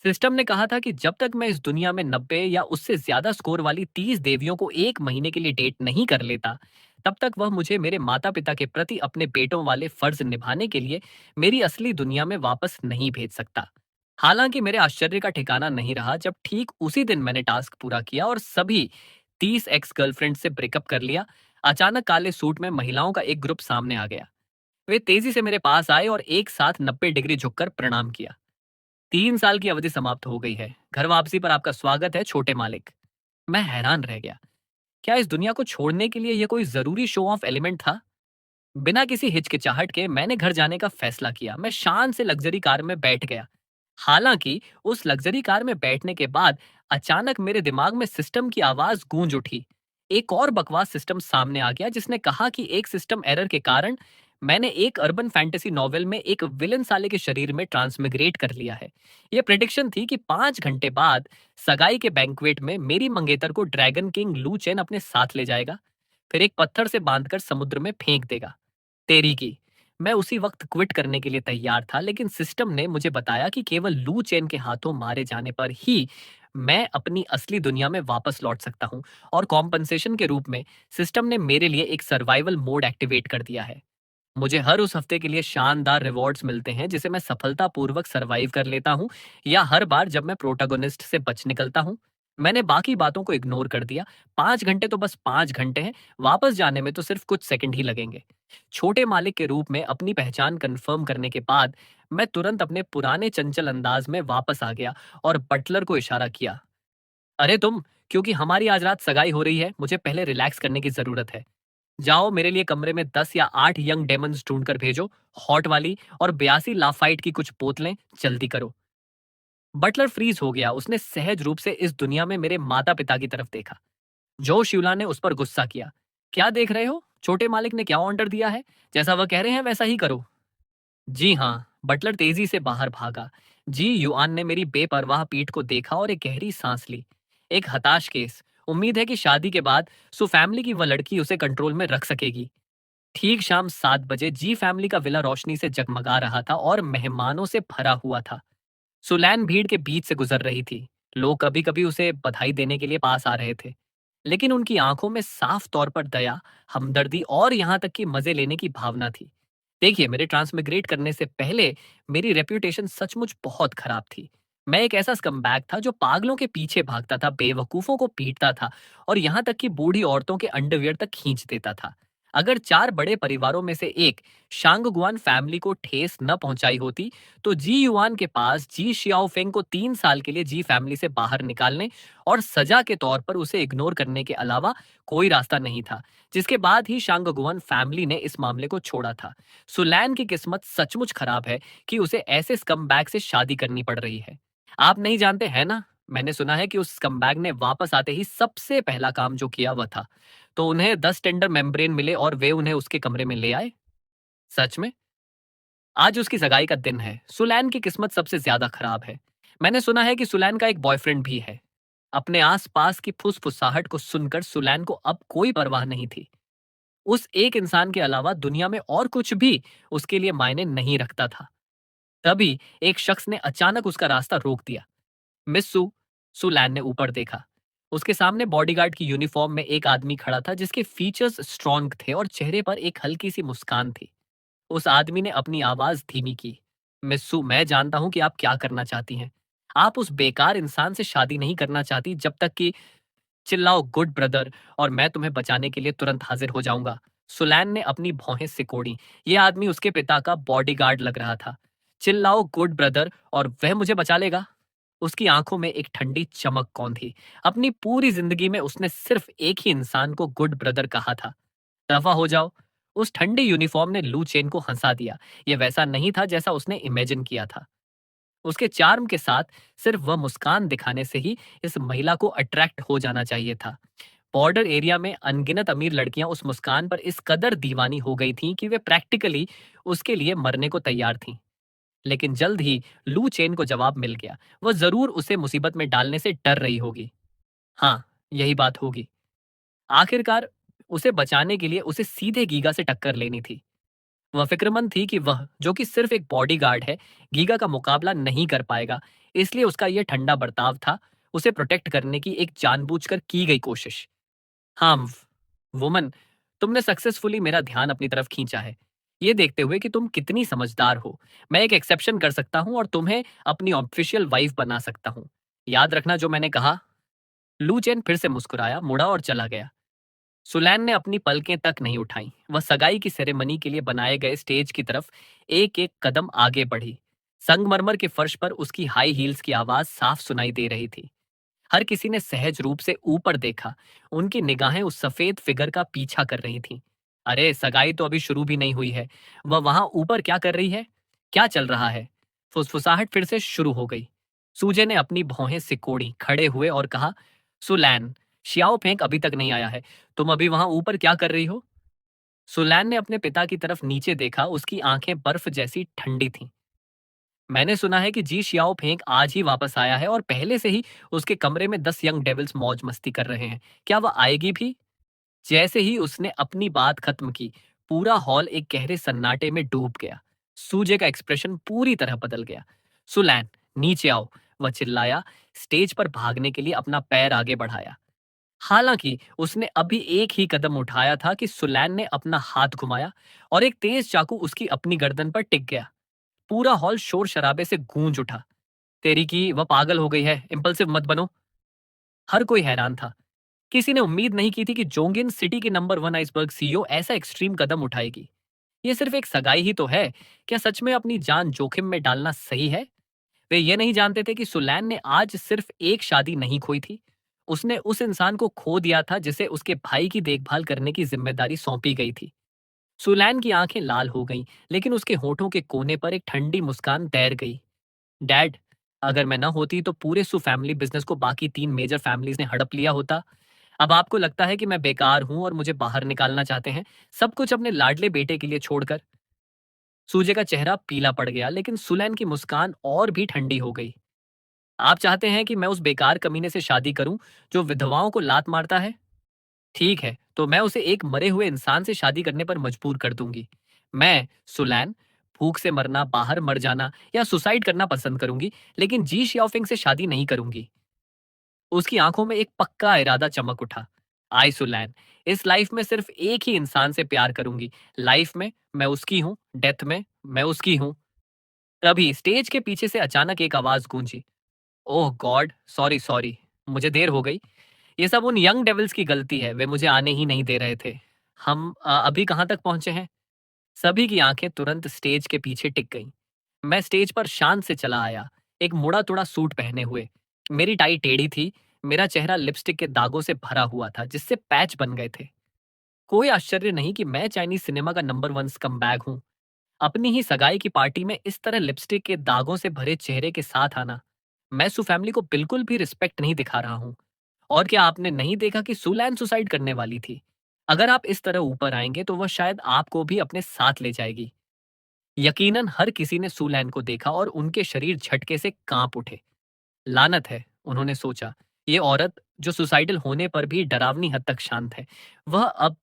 System ने कहा था कि जब तक मैं इस दुनिया में 90 या उससे ज्यादा स्कोर वाली 30 देवियों को एक महीने के लिए डेट नहीं कर लेता, तब तक वह मुझे मेरे माता पिता के प्रति अपने बेटों वाले फर्ज निभाने के लिए मेरी असली दुनिया में वापस नहीं भेज सकता। हालांकि मेरे आश्चर्य का ठिकाना नहीं रहा जब ठीक उसी दिन मैंने टास्क पूरा किया और सभी 30 एक्स गर्लफ्रेंड से ब्रेकअप कर लिया। अचानक काले सूट में महिलाओं का एक ग्रुप सामने आ गया। वे तेजी से मेरे पास आए और एक साथ 90 डिग्री झुककर प्रणाम किया। 3 साल की अवधि समाप्त हो गई है। घर वापसी पर आपका स्वागत है, छोटे मालिक। मैं हैरान रह गया। क्या इस दुनिया को छोड़ने के लिए यह कोई जरूरी शो ऑफ एलिमेंट था? बिना किसी हिचकिचाहट के मैंने घर जाने का फैसला किया। मैं शान से लग्जरी कार में बैठ गया। हालांकि उस लग्जरी कार में बैठने के बाद अचानक मेरे दिमाग में सिस्टम की आवाज गूंज उठी। एक और बकवास सिस्टम सामने आ गया जिसने कहा कि एक सिस्टम एरर के कारण मैंने एक अर्बन फैंटेसी नॉवेल में एक विलन साले के शरीर में ट्रांसमिग्रेट कर लिया है। यह प्रेडिक्शन थी कि 5 घंटे बाद सगाई के बैंक्वेट में मेरी मंगेतर को ड्रैगन किंग लू चेन अपने साथ ले जाएगा, फिर एक पत्थर से बांधकर समुद्र में फेंक देगा। तेरी की। मैं उसी वक्त क्विट करने के लिए तैयार था, लेकिन सिस्टम ने मुझे बताया कि केवल लू चेन के हाथों मारे जाने पर ही मैं अपनी असली दुनिया में वापस लौट सकता हूँ। और कॉम्पनसेशन के रूप में सिस्टम ने मेरे लिए एक सर्वाइवल मोड एक्टिवेट कर दिया है। मुझे हर उस हफ्ते के लिए शानदार रिवॉर्ड्स मिलते हैं जिसे मैं सफलतापूर्वक सरवाइव कर लेता हूँ, या हर बार जब मैं प्रोटोगोनिस्ट से बच निकलता हूँ। मैंने बाकी बातों को इग्नोर कर दिया। 5 घंटे तो बस 5 घंटे हैं। वापस जाने में तो सिर्फ कुछ सेकंड ही लगेंगे। छोटे मालिक के रूप में अपनी पहचान कंफर्म करने के बाद मैं तुरंत अपने पुराने चंचल अंदाज में वापस आ गया और बटलर को इशारा किया। अरे तुम, क्योंकि हमारी आज रात सगाई हो रही है, मुझे पहले रिलैक्स करने की जरूरत है। जाओ मेरे लिए कमरे में 10 या 8 यंग डेमंस ढूंढ कर भेजो, हॉट वाली, और 82 लाफाइट की कुछ बोतलें। जल्दी करो। बटलर फ्रीज हो गया। उसने सहज रूप से इस दुनिया में मेरे माता पिता की तरफ देखा। जो शिवला ने उस पर गुस्सा किया। क्या देख रहे हो? छोटे मालिक ने क्या ऑर्डर दिया है? जैसा वह कह रहे हैं वैसा ही करो। जी हाँ। बटलर तेजी से बाहर भागा। जी युआन ने मेरी बेपरवाह पीठ को देखा और एक गहरी सांस ली। एक हताश केस। उम्मीद है कि शादी के बाद सु फैमिली की वह लड़की उसे कंट्रोल में रख सकेगी। ठीक शाम 7 बजे जी फैमिली का विला रोशनी से जगमगा रहा था और मेहमानों से भरा हुआ था। सुलैन भीड़ के बीच से गुजर रही थी। लोग कभी कभी उसे बधाई देने के लिए पास आ रहे थे, लेकिन उनकी आंखों में साफ तौर पर दया, हमदर्दी और यहाँ तक कि मजे लेने की भावना थी। देखिए, मेरे ट्रांसमिग्रेट करने से पहले मेरी रेप्यूटेशन सचमुच बहुत खराब थी। मैं एक ऐसा स्कमबैग था जो पागलों के पीछे भागता था, बेवकूफों को पीटता था और यहाँ तक कि बूढ़ी औरतों के अंडरवियर तक खींच देता था। अगर 4 बड़े परिवारों में से एक शांगगुआन फैमिली को ठेस न पहुंचाई होती, तो जी युआन के पास जी शियाओफेंग को 3 साल के लिए जी फैमिली से बाहर निकालने और सजा के तौर पर उसे इग्नोर करने के अलावा कोई रास्ता नहीं था, जिसके बाद ही शांगगुआन फैमिली ने इस मामले को छोड़ा था। सुलैन की किस्मत सचमुच खराब है कि उसे ऐसे स्कमबैग से शादी करनी पड़ रही है। आप नहीं जानते हैं ना? मैंने सुना है कि उस स्कमबैग ने वापस आते ही सबसे पहला काम जो किया वह था, तो उन्हें 10 टेंडर मेम्ब्रेन मिले और वे उन्हें उसके कमरे में ले आए। सच में? आज उसकी सगाई का दिन है। सुलैन की किस्मत सबसे ज्यादा खराब है। मैंने सुना है कि सुलैन का एक बॉयफ्रेंड भी है। अपने आसपास की फुसफुसाहट को सुनकर सुलैन को अब कोई परवाह नहीं थी। उस एक इंसान के अलावा दुनिया में और कुछ भी उसके लिए मायने नहीं रखता था। तभी एक शख्स ने अचानक उसका रास्ता रोक दिया। मिस सू, सुलैन ने ऊपर देखा। उसके सामने बॉडीगार्ड की यूनिफॉर्म में एक आदमी खड़ा था जिसके फीचर्स स्ट्रॉन्ग थे और चेहरे पर एक हल्की सी मुस्कान थी। उस आदमी ने अपनी आवाज धीमी की। मिस सू, मैं जानता हूं कि आप क्या करना चाहती हैं। आप उस बेकार इंसान से शादी नहीं करना चाहती जब तक कि चिल्लाओ गुड ब्रदर, और मैं तुम्हें बचाने के लिए तुरंत हाजिर हो जाऊंगा। सुलैन ने अपनी भौहें सिकोड़ी। यह आदमी उसके पिता का बॉडीगार्ड लग रहा था। चिल्लाओ गुड ब्रदर और वह मुझे बचा लेगा? उसकी आंखों में एक ठंडी चमक कौन थी। अपनी पूरी जिंदगी में उसने सिर्फ एक ही इंसान को गुड ब्रदर कहा था। दफा हो जाओ। उस ठंडी यूनिफॉर्म ने लू चेन को हंसा दिया। यह वैसा नहीं था जैसा उसने इमेजिन किया था। उसके चार्म के साथ सिर्फ वह मुस्कान दिखाने से ही इस महिला को अट्रैक्ट हो जाना चाहिए था। बॉर्डर एरिया में अनगिनत अमीर लड़कियां उस मुस्कान पर इस कदर दीवानी हो गई थीं कि वे प्रैक्टिकली उसके लिए मरने को तैयार थीं। लेकिन जल्द ही लू चेन को जवाब मिल गया। वह जरूर उसे मुसीबत में डालने से डर रही होगी। हाँ, यही बात होगी। आखिरकार उसे बचाने के लिए उसे सीधे गीगा से टक्कर लेनी थी। वह फिक्रमंद थी कि वह, जो कि सिर्फ एक बॉडीगार्ड है, गीगा का मुकाबला नहीं कर पाएगा। इसलिए उसका यह ठंडा बर्ताव था, उसे प्रोटेक्ट करने की एक जानबूझकर की गई कोशिश। हाँ, वुमन, तुमने सक्सेसफुली मेरा ध्यान अपनी तरफ खींचा है। ये देखते हुए कि तुम कितनी समझदार हो, मैं एक एक्सेप्शन कर सकता हूँ और तुम्हें अपनी ऑफिशियल वाइफ बना सकता हूँ। याद रखना जो मैंने कहा। लू चेन फिर से मुस्कुराया, मुड़ा और चला गया। सुलैन ने अपनी पलकें तक नहीं उठाई। वह सगाई की सेरेमनी के लिए बनाए गए स्टेज की तरफ एक एक कदम आगे बढ़ी। संगमरमर के फर्श पर उसकी हाई हील्स की आवाज साफ सुनाई दे रही थी। हर किसी ने सहज रूप से ऊपर देखा। उनकी निगाहें उस सफेद फिगर का पीछा कर रही थीं। अरे, सगाई तो अभी शुरू भी नहीं हुई है। वह वहां ऊपर क्या कर रही है? क्या चल रहा है? फुसफुसाहट फिर से शुरू हो गई। सूजे ने अपनी भौहें सिकोड़ी, खड़े हुए और कहा, सुलैन, शियाओ फेंक अभी तक नहीं आया है। तुम अभी वहां ऊपर क्या कर रही हो? सुलैन ने अपने पिता की तरफ नीचे देखा। उसकी आंखें बर्फ जैसी ठंडी थीं। मैंने सुना है कि जी शियाओ फेंग आज ही वापस आया है और पहले से ही उसके कमरे में 10 यंग डेविल्स मौज मस्ती कर रहे हैं। क्या वह आएगी भी? जैसे ही उसने अपनी बात खत्म की, पूरा हॉल एक गहरे सन्नाटे में डूब गया। सूजे का एक्सप्रेशन पूरी तरह बदल गया। सुलैन, नीचे आओ, वह चिल्लाया, स्टेज पर भागने के लिए अपना पैर आगे बढ़ाया। हालांकि उसने अभी एक ही कदम उठाया था कि सुलैन ने अपना हाथ घुमाया और एक तेज चाकू उसकी अपनी गर्दन पर टिक गया। पूरा हॉल शोर शराबे से गूंज उठा। तेरी की वह पागल हो गई है, इम्पल्सिव मत बनो। हर कोई हैरान था। किसी ने उम्मीद नहीं की थी कि जोंगिन, सिटी की नंबर 1 आइसबर्ग सीईओ, ऐसा एक्सट्रीम कदम उठाएगी। ये सिर्फ एक सगाई ही तो है। क्या सच में अपनी जान जोखिम में डालना सही है? वे ये नहीं जानते थे कि सुलैन ने आज सिर्फ एक शादी नहीं खोई थी। उसने उस इंसान को खो दिया था जिसे उसके भाई की देखभाल करने की जिम्मेदारी सौंपी गई थी। सुलैन की आंखें लाल हो गईं, लेकिन उसके होठों के कोने पर एक ठंडी मुस्कान तैर गई। डैड, अगर मैं ना होती तो पूरे सु फैमिली बिजनेस को बाकी 3 मेजर फैमिलीज ने हड़प लिया होता। अब आपको लगता है कि मैं बेकार हूं और मुझे बाहर निकालना चाहते हैं, सब कुछ अपने लाडले बेटे के लिए छोड़कर। सूजे का चेहरा पीला पड़ गया, लेकिन सुलैन की मुस्कान और भी ठंडी हो गई। आप चाहते हैं कि मैं उस बेकार कमीने से शादी करूं जो विधवाओं को लात मारता है? ठीक है, तो मैं उसे एक मरे हुए इंसान से शादी करने पर मजबूर कर दूंगी। मैं, सुलैन, भूख से मरना, बाहर मर जाना या सुसाइड करना पसंद करूंगी, लेकिन जी शियाओफिंग से शादी नहीं करूंगी। उसकी आंखों में एक पक्का इरादा चमक उठा। आई सुलैन, इस लाइफ में सिर्फ एक ही इंसान से प्यार करूंगी। लाइफ में मैं उसकी हूँ, डेथ में मैं उसकी हूँ। तभी स्टेज के पीछे से अचानक एक आवाज गूंजी। ओह गॉड, सॉरी सॉरी, मुझे देर हो गई। ये सब उन यंग डेविल्स की गलती है, वे मुझे आने ही नहीं दे रहे थे। हम अभी कहाँ तक पहुंचे हैं? सभी की आंखें तुरंत स्टेज के पीछे टिक गईं। मैं स्टेज पर शान से चला आया, एक मुड़ा तुड़ा सूट पहने हुए। मेरी टाई टेढ़ी थी, मेरा चेहरा लिपस्टिक के दागों से भरा हुआ था जिससे पैच बन गए थे। कोई आश्चर्य नहीं कि मैं चाइनीज सिनेमा का नंबर 1 स्कमबैग हूँ। अपनी ही सगाई की पार्टी में इस तरह लिपस्टिक के दागों से भरे चेहरे के साथ आना, मैं सु फैमिली को बिल्कुल भी रिस्पेक्ट नहीं दिखा रहा हूँ। और क्या आपने नहीं देखा कि सुलैन सुसाइड करने वाली थी? अगर आप इस तरह ऊपर आएंगे तो वह शायद आपको भी अपने साथ ले जाएगी। यकीनन हर किसी ने सुलैन को देखा और उनके शरीर झटके से कांप उठे। लानत है, उन्होंने सोचा। ये औरत जो सुसाइडल होने पर भी डरावनी हद तक शांत है, वह अब।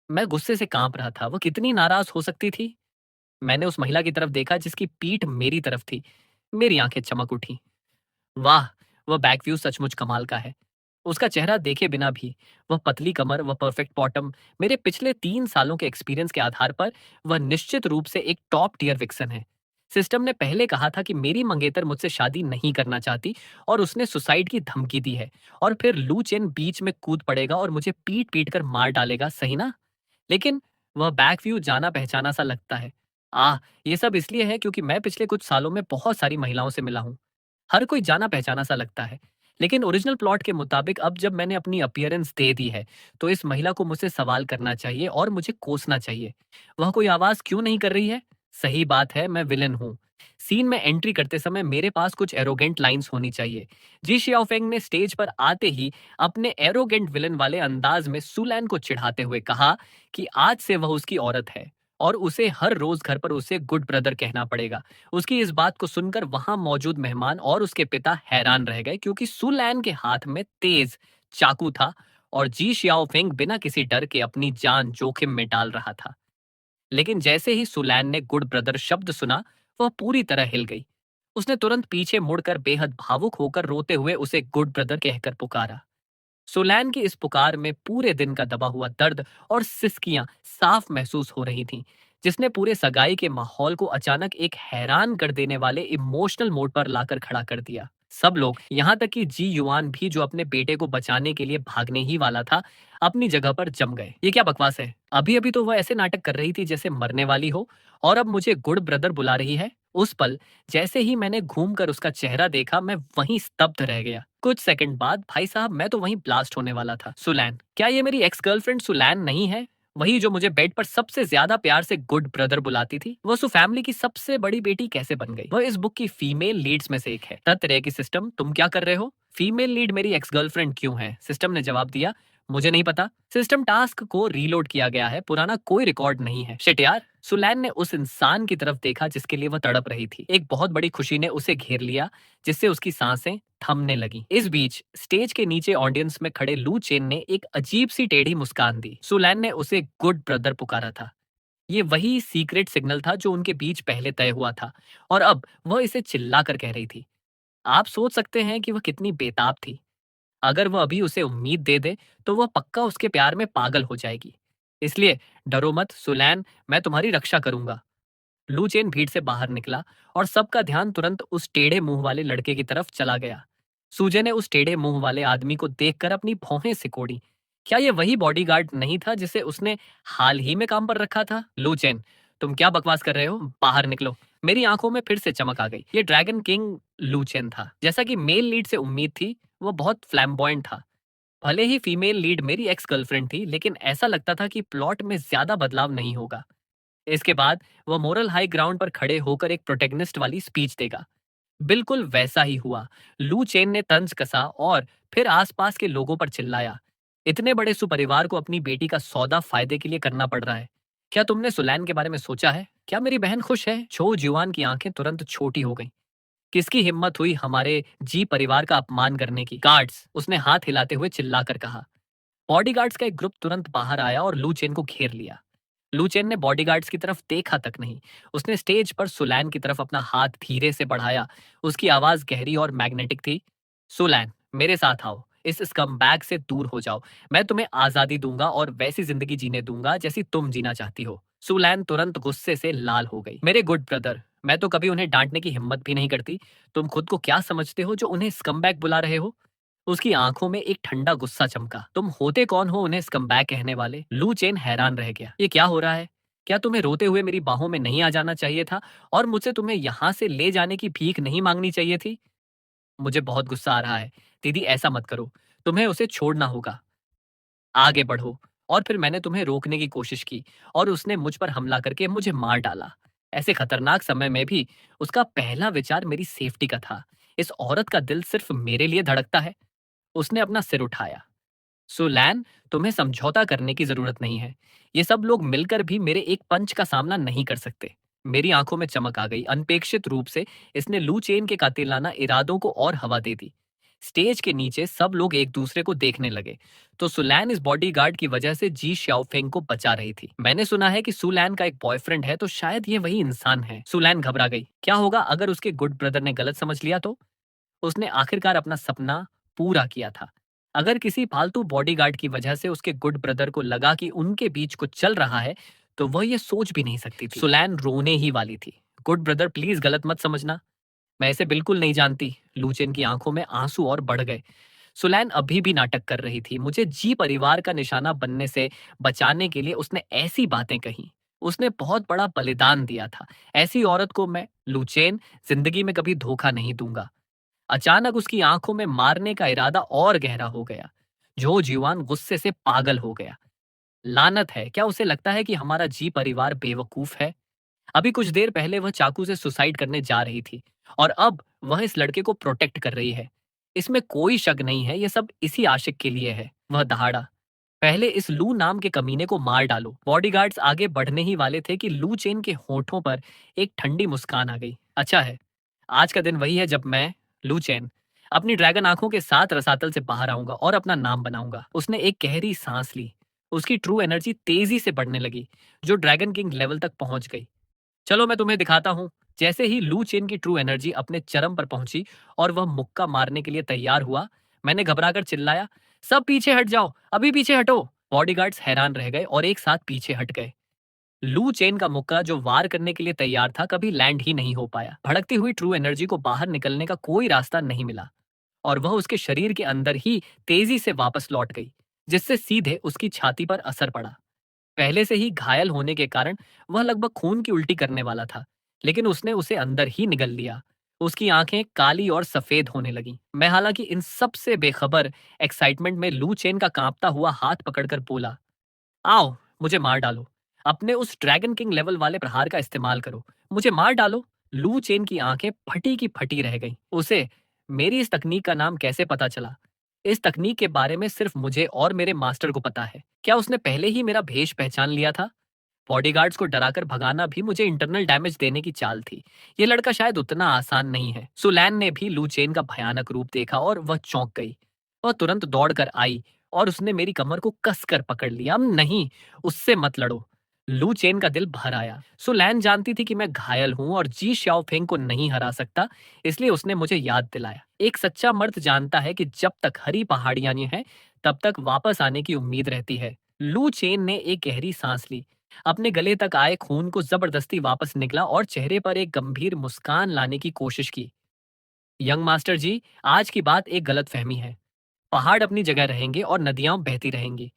मैं गुस्से से कांप रहा था। वह कितनी नाराज हो सकती थी? मैंने उस महिला की तरफ देखा जिसकी पीठ मेरी तरफ थी। मेरी आंखें चमक उठी। वाह! वह बैक व्यू सचमुच कमाल का है। उसका चेहरा देखे बिना भी, वह पतली कमर, वह परफेक्ट बॉटम, मेरे पिछले 3 सालों के एक्सपीरियंस के आधार पर वह निश्चित रूप से एक टॉप टियर विक्सन है। सिस्टम ने पहले कहा था कि मेरी मंगेतर मुझसे शादी नहीं करना चाहती और उसने सुसाइड की धमकी दी है, और फिर लू चेन बीच में कूद पड़ेगा और मुझे पीट-पीट कर मार डालेगा, सही ना? लेकिन वह बैक व्यू जाना-पहचाना सा लगता है। आह! ये सब इसलिए है क्योंकि मैं पिछले कुछ सालों में बहुत सारी महिलाओं से मिला हूँ। हर कोई जाना-पहचाना सा लगता है। लेकिन ओरिजिनल प्लॉट के मुताबिक अब जब मैंने अपनी अपीयरेंस दे दी है, तो इस महिला को मुझसे सवाल करना चाहिए और मुझे कोसना चाहिए। वह कोई आवाज़ क्यों नहीं कर रही है? सही बात है, मैं विलेन हूँ। सीन में एंट्री करते समय मेरे पास कुछ एरोगेंट लाइन्स होनी चाहिए। जी शियाओफेंग ने स्टेज पर आते ही अपने एरोगेंट विलेन वाले अंदाज में सुलैन को चिढ़ाते हुए कहा कि आज से वह उसकी औरत है और उसे हर रोज घर पर उसे गुड ब्रदर कहना पड़ेगा। उसकी इस बात को सुनकर वहां मौजूद मेहमान और उसके पिता हैरान रह गए, क्योंकि सुलैन के हाथ में तेज चाकू था और जी शियाओफेंग बिना किसी डर के अपनी जान जोखिम में डाल रहा था। लेकिन जैसे ही सुलैन ने गुड ब्रदर शब्द सुना, वह पूरी तरह हिल गई। उसने तुरंत पीछे मुड़कर बेहद भावुक होकर रोते हुए उसे गुड ब्रदर कहकर पुकारा। सुलैन की इस पुकार में पूरे दिन का दबा हुआ दर्द और सिसकियां साफ महसूस हो रही थीं, जिसने पूरे सगाई के माहौल को अचानक एक हैरान कर देने वाले इमोशनल मोड पर लाकर खड़ा कर दिया। सब लोग, यहाँ तक कि जी युआन भी, जो अपने बेटे को बचाने के लिए भागने ही वाला था, अपनी जगह पर जम गए। ये क्या बकवास है? अभी अभी तो वह ऐसे नाटक कर रही थी जैसे मरने वाली हो, और अब मुझे गुड ब्रदर बुला रही है। उस पल जैसे ही मैंने घूमकर उसका चेहरा देखा, मैं वहीं स्तब्ध रह गया। कुछ सेकंड बाद, भाई साहब, मैं तो वहीं ब्लास्ट होने वाला था। सुलैन, क्या ये मेरी एक्स गर्लफ्रेंड सुलैन नहीं है? वही जो मुझे बेड पर सबसे ज्यादा प्यार से गुड ब्रदर बुलाती थी। वो सु फैमिली की सबसे बड़ी बेटी कैसे बन गई? वह इस बुक की फीमेल लीड्स में से एक है। तरह की सिस्टम, तुम क्या कर रहे हो? फीमेल लीड मेरी एक्स गर्लफ्रेंड क्यों है? सिस्टम ने जवाब दिया, मुझे नहीं पता। सिस्टम टास्क को रीलोड किया गया है, पुराना कोई रिकॉर्ड नहीं है। शिट यार। सुलैन ने उस इंसान की तरफ देखा जिसके लिए वह तड़प रही थी। एक बहुत बड़ी खुशी ने उसे घेर लिया, जिससे उसकी सांसें थमने लगी। इस बीच स्टेज के नीचे ऑडियंस में खड़े लू चेन ने एक अजीब सी टेढ़ी मुस्कान दी। सुलैन ने उसे गुड ब्रदर पुकारा था। ये वही सीक्रेट सिग्नल था जो उनके बीच पहले तय हुआ था, और अब वह इसे चिल्लाकर कह रही थी। आप सोच सकते हैं कि वह कितनी बेताब थी। अगर वह अभी उसे उम्मीद दे दे, तो वह पक्का उसके प्यार में पागल हो जाएगी। इसलिए डरो मत सुलैन, मैं तुम्हारी रक्षा करूंगा। लू चेन भीड़ से बाहर निकला, और सबका ध्यान तुरंत उस टेढ़े मुंह वाले लड़के की तरफ चला गया। सूजे ने उस टेढ़े मुंह वाले आदमी को देखकर अपनी भौहें सिकोड़ी। क्या यह वही बॉडीगार्ड नहीं था जिसे उसने हाल ही में काम पर रखा था? लू चेन, तुम क्या बकवास कर रहे हो? बाहर निकलो। मेरी आंखों में फिर से चमक आ गई। ये ड्रैगन किंग लू चेन था। जैसा कि मेल लीड से उम्मीद थी, वो बहुत फ्लैम्बॉयंट था। भले ही फीमेल लीड मेरी एक्स गर्लफ्रेंड थी, लेकिन ऐसा लगता था कि प्लॉट में ज्यादा बदलाव नहीं होगा। इसके बाद वह मोरल हाई ग्राउंड पर खड़े होकर एक प्रोटेगनिस्ट वाली स्पीच देगा। बिल्कुल वैसा ही हुआ। लू चेन ने तंज कसा और फिर आसपास के लोगों पर चिल्लाया, इतने बड़े सुपरिवार को अपनी बेटी का सौदा फायदे के लिए करना पड़ रहा है। क्या तुमने सुलैन के बारे में सोचा है? क्या मेरी बहन खुश है? छो जीवान की आंखें तुरंत छोटी हो गईं। किसकी हिम्मत हुई हमारे जी परिवार का अपमान करने की? गार्ड्स, उसने हाथ हिलाते हुए चिल्लाकर कहा। बॉडीगार्ड्स का एक ग्रुप तुरंत बाहर आया और लू चेन को घेर लिया। लू चेन ने बॉडीगार्ड्स की तरफ देखा तक नहीं। उसने स्टेज पर सुलैन की तरफ अपना हाथ धीरे से बढ़ाया। उसकी आवाज गहरी और मैग्नेटिक थी। सुलैन, मेरे साथ आओ। इस स्कमबैग से दूर हो जाओ। मैं तुम्हें आजादी दूंगा और वैसी जिंदगी जीने दूंगा जैसी तुम जीना चाहती हो। सुलैन तुरंत गुस्से से लाल हो गई। मेरे गुड ब्रदर, मैं तो कभी उन्हें डांटने की हिम्मत भी नहीं करती। तुम खुद को क्या समझते हो जो उन्हें स्कमबैग बुला रहे हो? उसकी आंखों में एक ठंडा गुस्सा चमका। तुम होते कौन हो उन्हें स्कमबैग कहने वाले? लू चेन हैरान रह गया। ये क्या हो रहा है? क्या तुम्हें रोते हुए मेरी बाहों में नहीं आ जाना चाहिए था, और मुझसे तुम्हें यहाँ से ले जाने की भीख नहीं मांगनी चाहिए थी? मुझे बहुत गुस्सा आ रहा है। दीदी, ऐसा मत करो। तुम्हें उसे छोड़ना होगा। आगे बढ़ो। और फिर मैंने तुम्हें रोकने की कोशिश की, और उसने मुझ पर हमला करके मुझे मार डाला। ऐसे खतरनाक समय में भी उसका पहला विचार मेरी सेफ्टी का था। इस औरत का दिल सिर्फ मेरे लिए धड़कता है। उसने अपना सिर उठाया। सुलैन, तुम्हें समझौता करने की जरूरत नहीं है। ये सब लोग मिलकर भी मेरे एक पंच का सामना नहीं कर सकते। मेरी आंखों में चमक आ गई। अनपेक्षित रूप से इसने लू चेन के कातिलाना इरादों को और हवा दे दी। स्टेज के नीचे सब लोग एक दूसरे को देखने लगे। तो सुलैन इस बॉडीगार्ड की वजह से जी श्याओफेंग को बचा रही थी। मैंने सुना है कि सुलैन का एक बॉयफ्रेंड है, तो शायद ये वही इंसान है। सुलैन घबरा गई। क्या होगा अगर उसके गुड ब्रदर ने गलत समझ लिया तो? उसने आखिरकार अपना सपना पूरा किया था। अगर किसी फालतू बॉडीगार्ड की वजह से उसके गुड ब्रदर को लगा कि उनके बीच कुछ चल रहा है, तो वह ये सोच भी नहीं सकती थी। सुलैन रोने ही वाली थी। गुड ब्रदर, प्लीज गलत मत समझना। मैं इसे बिल्कुल नहीं जानती। लूचेन की आंखों में आंसू और बढ़ गए। सुलैन अभी भी नाटक कर रही थी। मुझे जी परिवार का निशाना बनने से बचाने के लिए उसने ऐसी बातें कही। उसने बहुत बड़ा बलिदान दिया था। ऐसी औरत को मैं, लूचेन, जिंदगी में कभी धोखा नहीं दूंगा। अचानक उसकी आंखों में मारने का इरादा और गहरा हो गया। जो जीवान गुस्से से पागल हो गया। लानत है, क्या उसे लगता है कि हमारा जी परिवार बेवकूफ है? अभी कुछ देर पहले वह चाकू से सुसाइड करने जा रही थी, और अब वह इस लड़के को प्रोटेक्ट कर रही है। इसमें कोई शक नहीं है, यह सब इसी आशिक के लिए है। वह दहाड़ा, पहले इस लू नाम के कमीने को मार डालो। बॉडीगार्ड्स आगे बढ़ने ही वाले थे कि लू चेन के होठों पर एक ठंडी मुस्कान आ गई। अच्छा है, आज का दिन वही है जब मैं, लू चेन, अपनी ड्रैगन आंखों के साथ रसातल से बाहर आऊंगा और अपना नाम बनाऊंगा। उसने एक गहरी सांस ली। उसकी ट्रू एनर्जी तेजी से बढ़ने लगी, जो ड्रैगन किंग लेवल तक पहुंच गई। चलो मैं तुम्हें दिखाता हूँ। जैसे ही लू चेन की ट्रू एनर्जी अपने चरम पर पहुंची और वह मुक्का मारने के लिए तैयार हुआ, मैंने घबराकर चिल्लाया, सब पीछे हट जाओ, अभी पीछे हटो। बॉडीगार्ड्स हैरान रह गए और एक साथ पीछे हट गए। लू चेन का मुक्का जो वार करने के लिए तैयार था कभी लैंड ही नहीं हो पाया। भड़कती हुई ट्रू एनर्जी को बाहर निकलने का कोई रास्ता नहीं मिला और वह उसके शरीर के अंदर ही तेजी से वापस लौट गई, जिससे सीधे उसकी छाती पर असर पड़ा। पहले से ही घायल होने के कारण वह लगभग खून की उल्टी करने वाला था, लेकिन उसने उसे अंदर ही निगल लिया। उसकी आंखें काली और सफेद होने लगीं। मैं हालांकि इन सब से बेखबर एक्साइटमेंट में लू चेन का कांपता हुआ हाथ पकड़कर बोला, आओ, मुझे मार डालो। अपने उस ड्रैगन किंग लेवल वाले प्रहार का इस्तेमाल करो। मुझे मार डालो। लू चेन की आंखें फटी की फटी रह गईं। उसे मेरी इस तकनीक का नाम कैसे पता चला? इस तकनीक के बारे में सिर्फ मुझे और मेरे मास्टर को पता है। क्या उसने पहले ही मेरा भेष पहचान लिया था? बॉडीगार्ड्स को डराकर भगाना भी मुझे इंटरनल डैमेज देने की चाल थी। ये लड़का शायद उतना आसान नहीं है। सुलैन ने भी लू चेन का भयानक रूप देखा और वह चौंक गई। वह तुरंत दौड़कर आई और उसने मेरी कमर को कसकर पकड़ लिया। नहीं, उससे मत लड़ो। लू चेन का दिल भर आया। सुलैन जानती थी कि मैं घायल हूं और जी शाओफेंग को नहीं हरा सकता, इसलिए उसने मुझे याद दिलाया। एक सच्चा मर्द जानता है कि जब तक हरी पहाड़ियां हैं, तब तक वापस आने की उम्मीद रहती है। लू चेन ने एक गहरी सांस ली, अपने गले तक आए खून को जबरदस्ती वापस निकला और चेहरे पर एक गंभीर मुस्कान लाने की कोशिश की। यंग मास्टर जी, आज की बात एक गलत फहमी है। पहाड़ अपनी जगह रहेंगे और नदियां बहती रहेंगी।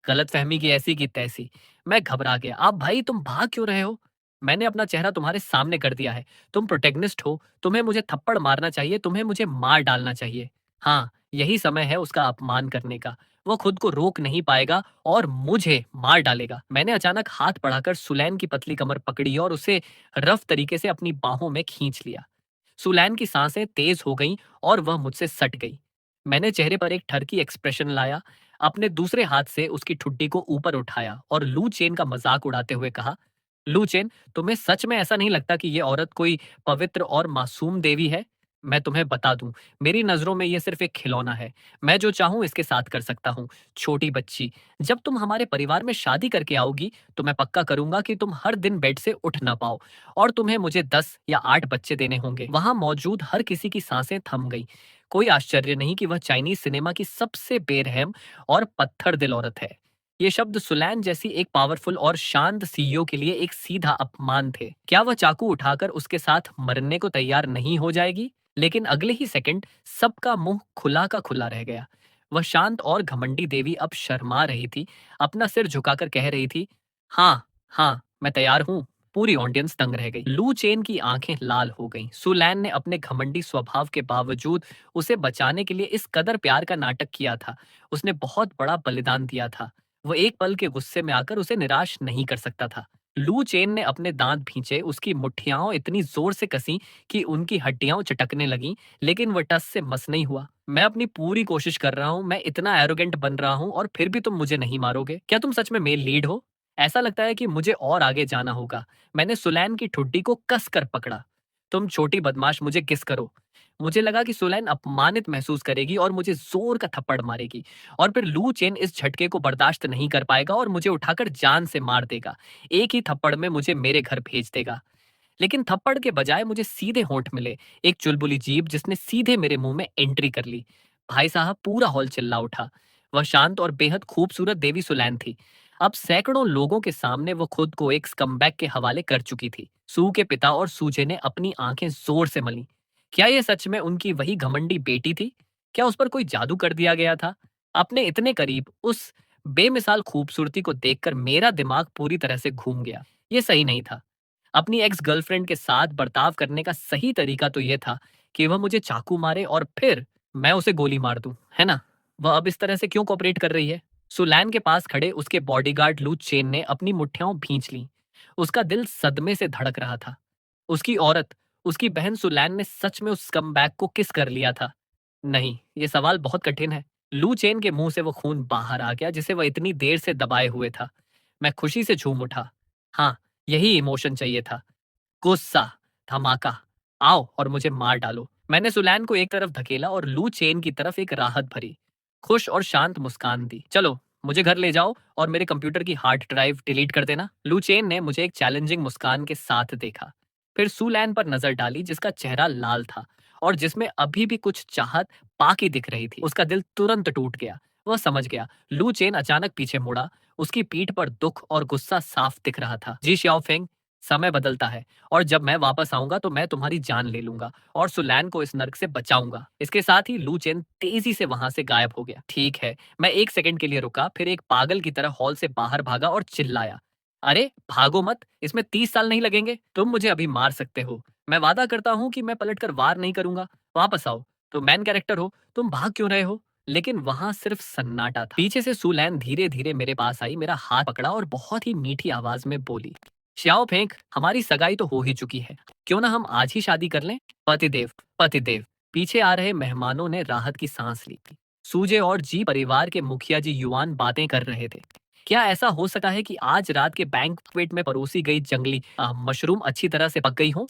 गलतफहमी की ऐसी की तैसी। मैं घबरा गया। आप भाई, तुम भाग क्यों रहे हो? मैंने अपना चेहरा तुम्हारे सामने कर दिया है। तुम प्रोटेगनिस्ट हो, तुम्हें मुझे थप्पड़ मारना चाहिए, तुम्हें मुझे मार डालना चाहिए। हाँ, यही समय है उसका अपमान करने का। वो खुद को रोक नहीं पाएगा और मुझे मार डालेगा। मैंने अचानक हाथ बढ़ाकर सुलैन की पतली कमर पकड़ी और उसे रफ तरीके से अपनी बाहों में खींच लिया। सुलैन की सांसें तेज हो गईं और वह मुझसे सट गई। मैंने चेहरे पर एक ठरकी एक्सप्रेशन लाया, अपने दूसरे हाथ से उसकी ठुड्डी को ऊपर उठाया और लू चेन का मजाक उड़ाते हुए कहा, लू चेन, तुम्हें सच में ऐसा नहीं लगता कि ये औरत कोई पवित्र और मासूम देवी है? मैं तुम्हें बता दूं, मेरी नजरों में ये सिर्फ एक खिलौना है। मैं जो चाहूं इसके साथ कर सकता हूं। छोटी बच्ची, जब तुम हमारे परिवार में शादी करके आओगी, तो मैं पक्का करूंगा कि तुम हर दिन बेड से उठ ना पाओ और तुम्हें मुझे 10 या 8 बच्चे देने होंगे। वहां मौजूद हर किसी की सांसें थम गई। कोई आश्चर्य नहीं कि वह चाइनीज सिनेमा की सबसे बेरहम और पत्थर दिल औरत है। ये शब्द सुलैन जैसी एक पावरफुल और शांत सीईओ के लिए एक सीधा अपमान थे। क्या वह चाकू उठाकर उसके साथ मरने को तैयार नहीं हो जाएगी? लेकिन अगले ही सेकंड सबका मुंह खुला का खुला रह गया। वह शांत और घमंडी देवी अब शर्मा रही थी, अपना सिर झुकाकर कह रही थी, हाँ, हाँ, मैं तैयार हूँ। पूरी ऑडियंस दंग रह गई। लू चेन की आंखें लाल हो गईं। सुलैन ने अपने घमंडी स्वभाव के बावजूद उसे बचाने के लिए इस कदर प्यार का नाटक किया था। उसने बहुत बड़ा बलिदान दिया था। वो एक पल के गुस्से में आकर उसे निराश नहीं कर सकता था। लू चेन ने अपने दांत भींचे, उसकी मुट्ठियां इतनी जोर से कसी कि उनकी हड्डियां चटकने लगीं, लेकिन वह टस से मस नहीं हुआ। मैं अपनी पूरी कोशिश कर रहा हूं, मैं इतना एरोगेंट बन रहा हूं और फिर भी तुम मुझे नहीं मारोगे? क्या तुम सच में मेल लीड हो? ऐसा लगता है कि मुझे और आगे जाना होगा। मैंने सुलैन की ठुड्डी को कस कर पकड़ा। तुम छोटी बदमाश, मुझे किस करो। मुझे लगा कि सुलैन अपमानित महसूस करेगी और मुझे जोर का थप्पड़ मारेगी और फिर लू चेन इस झटके को बर्दाश्त नहीं कर पाएगा और मुझे उठाकर जान से मार देगा। एक ही थप्पड़ में मुझे मेरे घर भेज देगा। लेकिन थप्पड़ के बजाय मुझे सीधे होंठ मिले, एक चुलबुली जीभ जिसने सीधे मेरे मुंह में एंट्री कर ली। भाई साहब, पूरा हॉल चिल्ला उठा। वह शांत और बेहद खूबसूरत देवी सुलैन थी। अब सैकड़ों लोगों के सामने वो खुद को एक स्कमबैग के हवाले कर चुकी थी। सू के पिता और सूजे ने अपनी आंखें जोर से मली। क्या ये सच में उनकी वही घमंडी बेटी थी? क्या उस पर कोई जादू कर दिया गया था? अपने इतने करीब उस बेमिसाल खूबसूरती को देखकर मेरा दिमाग पूरी तरह से घूम गया। ये सही नहीं था। अपनी एक्स गर्लफ्रेंड के साथ बर्ताव करने का सही तरीका तो यह था कि वह मुझे चाकू मारे और फिर मैं उसे गोली मार दूं, है ना? वह अब इस तरह से क्यों कोऑपरेट कर रही है? सुलैन के पास खड़े उसके बॉडीगार्ड लू चेन ने अपनी मुट्ठियां भींच लीं। उसका दिल सदमे से धड़क रहा था। उसकी औरत, उसकी बहन सुलैन ने सच में उस स्कमबैग को किस कर लिया था? नहीं, ये सवाल बहुत कठिन है। लू चेन के मुंह से वो खून बाहर आ गया जिसे वह इतनी देर से दबाए हुए था। मैं खुशी से झूम उठा। हाँ, यही इमोशन चाहिए था। गुस्सा, धमाका। आओ और मुझे मार डालो। मैंने सुलैन को एक तरफ धकेला और लू चेन की तरफ एक राहत भरी, खुश और शांत मुस्कान दी। चलो, मुझे घर ले जाओ और मेरे कंप्यूटर की हार्ड ड्राइव डिलीट कर देना। लू चेन ने मुझे एक चैलेंजिंग मुस्कान के साथ देखा। फिर सुलैन पर नजर डाली जिसका चेहरा लाल था और जिसमें अभी भी कुछ चाहत बाकी दिख रही थी। उसका दिल तुरंत टूट गया। वह समझ गया। लू चेन अचानक पीछे मुड़ा। उसकी पीठ पर दुख और गुस्सा साफ दिख रहा था। जी श्याओफेंग, समय बदलता है और जब मैं वापस आऊंगा तो मैं तुम्हारी जान ले लूंगा और सुलैन को इस नर्क से बचाऊंगा। इसके साथ ही लू चेन तेजी से वहां से गायब हो गया। ठीक है, मैं एक सेकंड के लिए रुका, फिर एक पागल की तरह हॉल से बाहर भागा और चिल्लाया, अरे भागो मत, इसमें 30 साल नहीं लगेंगे। तुम मुझे अभी मार सकते हो, मैं वादा करता हूँ कि मैं पलट कर वार नहीं करूंगा। वापस आओ, तुम मैन कैरेक्टर हो, तुम भाग क्यों रहे हो? लेकिन वहां सिर्फ सन्नाटा था। पीछे से सुलैन धीरे धीरे मेरे पास आई, मेरा हाथ पकड़ा और बहुत ही मीठी आवाज में बोली, श्याओ फेंक, हमारी सगाई तो हो ही चुकी है, क्यों ना हम आज ही शादी कर लें? पतिदेव, पतिदेव। पीछे आ रहे मेहमानों ने राहत की सांस ली। सूजे और जी परिवार के मुखिया जी युआन बातें कर रहे थे। क्या ऐसा हो सकता है कि आज रात के बैंक्वेट में परोसी गई जंगली मशरूम अच्छी तरह से पक गई हो?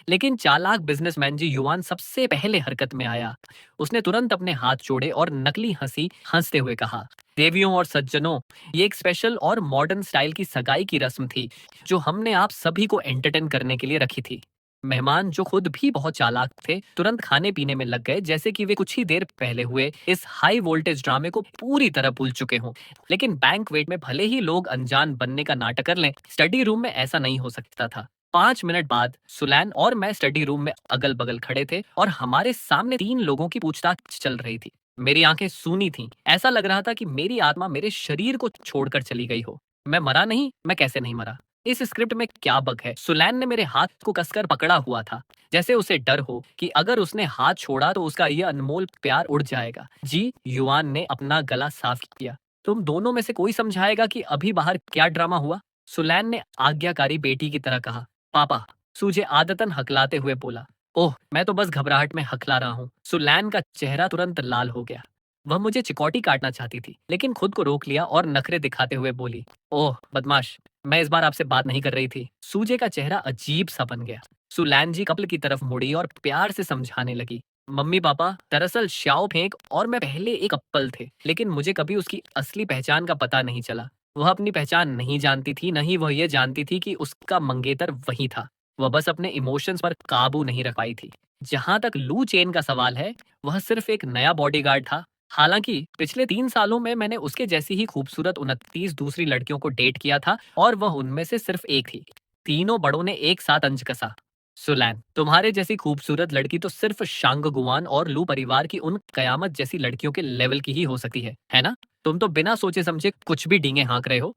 लेकिन चालाक बिजनेसमैन जी युआन सबसे पहले हरकत में आया। उसने तुरंत अपने हाथ जोड़े और नकली हंसी हंसते हुए कहा, देवियों और सज्जनों, ये एक स्पेशल और मॉडर्न स्टाइल की सगाई की रस्म थी जो हमने आप सभी को एंटरटेन करने के लिए रखी थी। मेहमान, जो खुद भी बहुत चालाक थे, तुरंत खाने पीने में लग गए जैसे कि वे कुछ ही देर पहले हुए इस हाई वोल्टेज ड्रामे को पूरी तरह भूल चुके हों। लेकिन बैंकवेट में भले ही लोग अनजान बनने का नाटक कर लें, स्टडी रूम में ऐसा नहीं हो सकता था। 5 मिनट बाद सुलैन और मैं स्टडी रूम में अगल बगल खड़े थे और हमारे सामने 3 लोगों की पूछताछ चल रही थी। मेरी आंखें सूनी थीं। ऐसा लग रहा था कि मेरी आत्मा मेरे शरीर को छोड़कर चली गई हो। मैं मरा नहीं, मैं कैसे नहीं मरा? इस स्क्रिप्ट में क्या बग है? सुलैन ने मेरे हाथ को कसकर पकड़ा हुआ था, जैसे उसे डर हो कि अगर उसने हाथ छोड़ा तो उसका यह अनमोल प्यार उड़ जाएगा। जी युआन ने अपना गला साफ किया। तुम दोनों में से कोई समझाएगा कि अभी बाहर क्या ड्रामा हुआ? सुलैन ने आज्ञाकारी बेटी की तरह कहा। पापा, सूजे आदतन हकलाते हुए बोला। ओह, मैं तो बस घबराहट में हकला रहा हूँ। सुलैन का चेहरा तुरंत लाल हो गया। वह मुझे चिकोटी काटना चाहती थी, लेकिन खुद को रोक लिया और नखरे दिखाते हुए बोली, ओह बदमाश, मैं इस बार आपसे बात नहीं कर रही थी। सूजे का चेहरा अजीब सा बन गया। सुलैन जी कपल की तरफ मुड़ी और प्यार से समझाने लगी, मम्मी पापा, दरअसल श्याओ फेंक और मैं पहले एक कपल थे, लेकिन मुझे कभी उसकी असली पहचान का पता नहीं चला। वह अपनी पहचान नहीं जानती थी, न ही वह ये जानती थी कि उसका मंगेतर वही था। वह बस अपने इमोशंस पर काबू नहीं रख पाई थी। जहां तक लू चेन का सवाल है, वह सिर्फ एक नया बॉडीगार्ड था। हालांकि पिछले 3 सालों में मैंने उसके जैसी ही खूबसूरत 29 दूसरी लड़कियों को डेट किया था और वह उनमें से सिर्फ एक थी। तीनों बड़ों ने एक साथ अंज कसा। सुलैन, तुम्हारे जैसी खूबसूरत लड़की तो सिर्फ शांगगुआन और लू परिवार की उन कयामत जैसी लड़कियों के लेवल की ही हो सकती है ना? तुम तो बिना सोचे समझे कुछ भी डींगे हाँक रहे हो।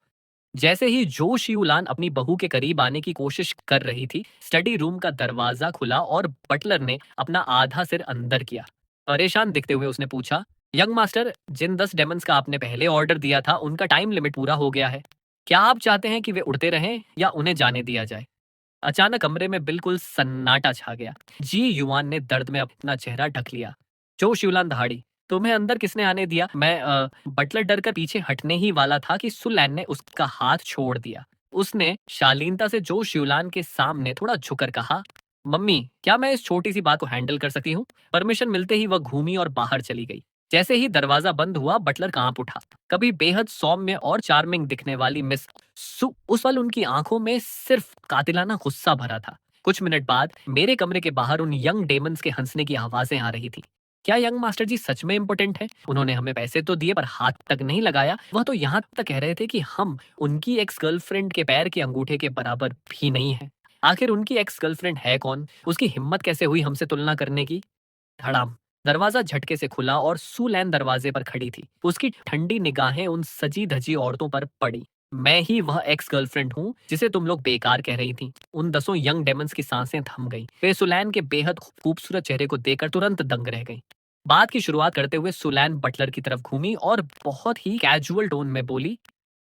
जैसे ही जो शिवलान अपनी बहू के करीब आने की कोशिश कर रही थी, स्टडी रूम का दरवाजा खुला और बटलर ने अपना आधा सिर अंदर किया। परेशान दिखते हुए उसने पूछा, यंग मास्टर, जिन 10 डेमंस का आपने पहले ऑर्डर दिया था उनका टाइम लिमिट पूरा हो गया है। क्या आप चाहते हैं कि वे उड़ते रहें या उन्हें जाने दिया जाए? अचानक कमरे में बिल्कुल सन्नाटा छा गया। जी युवान ने दर्द में अपना चेहरा ढक लिया। जो शिवलान दहाड़ी, तुम्हें अंदर किसने आने दिया? बटलर डर कर पीछे हटने ही वाला था कि सुलैन ने उसका हाथ छोड़ दिया। उसने शालीनता से जो शिवलान के सामने थोड़ा झुककर कहा, मम्मी, क्या मैं इस छोटी सी बात को हैंडल कर सकती हूँ? परमिशन मिलते ही वह घूमी और बाहर चली गई। जैसे ही दरवाजा बंद हुआ, बटलर कांप उठा। कभी बेहद सौम्य और चार्मिंग दिखने वाली मिस उस पल उनकी आंखों में सिर्फ कातिलाना गुस्सा भरा था। कुछ मिनट बाद मेरे कमरे के बाहर उन यंग डेमंस के हंसने की आवाजें आ रही थी। क्या यंग मास्टर जी सच में इम्पोर्टेंट है? उन्होंने हमें पैसे तो दिए पर हाथ तक नहीं लगाया। वह तो यहाँ तक कह रहे थे कि हम उनकी एक्स गर्लफ्रेंड के पैर के अंगूठे के बराबर भी नहीं है। आखिर उनकी एक्स गर्लफ्रेंड है कौन? उसकी हिम्मत कैसे हुई हमसे तुलना करने की? धड़ाम। दरवाजा झटके से खुला और सुलैन दरवाजे पर खड़ी थी। उसकी ठंडी निगाहें उन सजी धजी औरतों पर पड़ी। मैं ही वह एक्स गर्लफ्रेंड हूँ जिसे तुम लोग बेकार कह रही थी। उन 10 यंग डेमंस की सांसें थम गईं। वे सुलैन के बेहद खूबसूरत चेहरे को देखकर तुरंत दंग रह गईं। बात की शुरुआत करते हुए सुलैन बटलर की तरफ घूमी और बहुत ही कैजुअल टोन में बोली,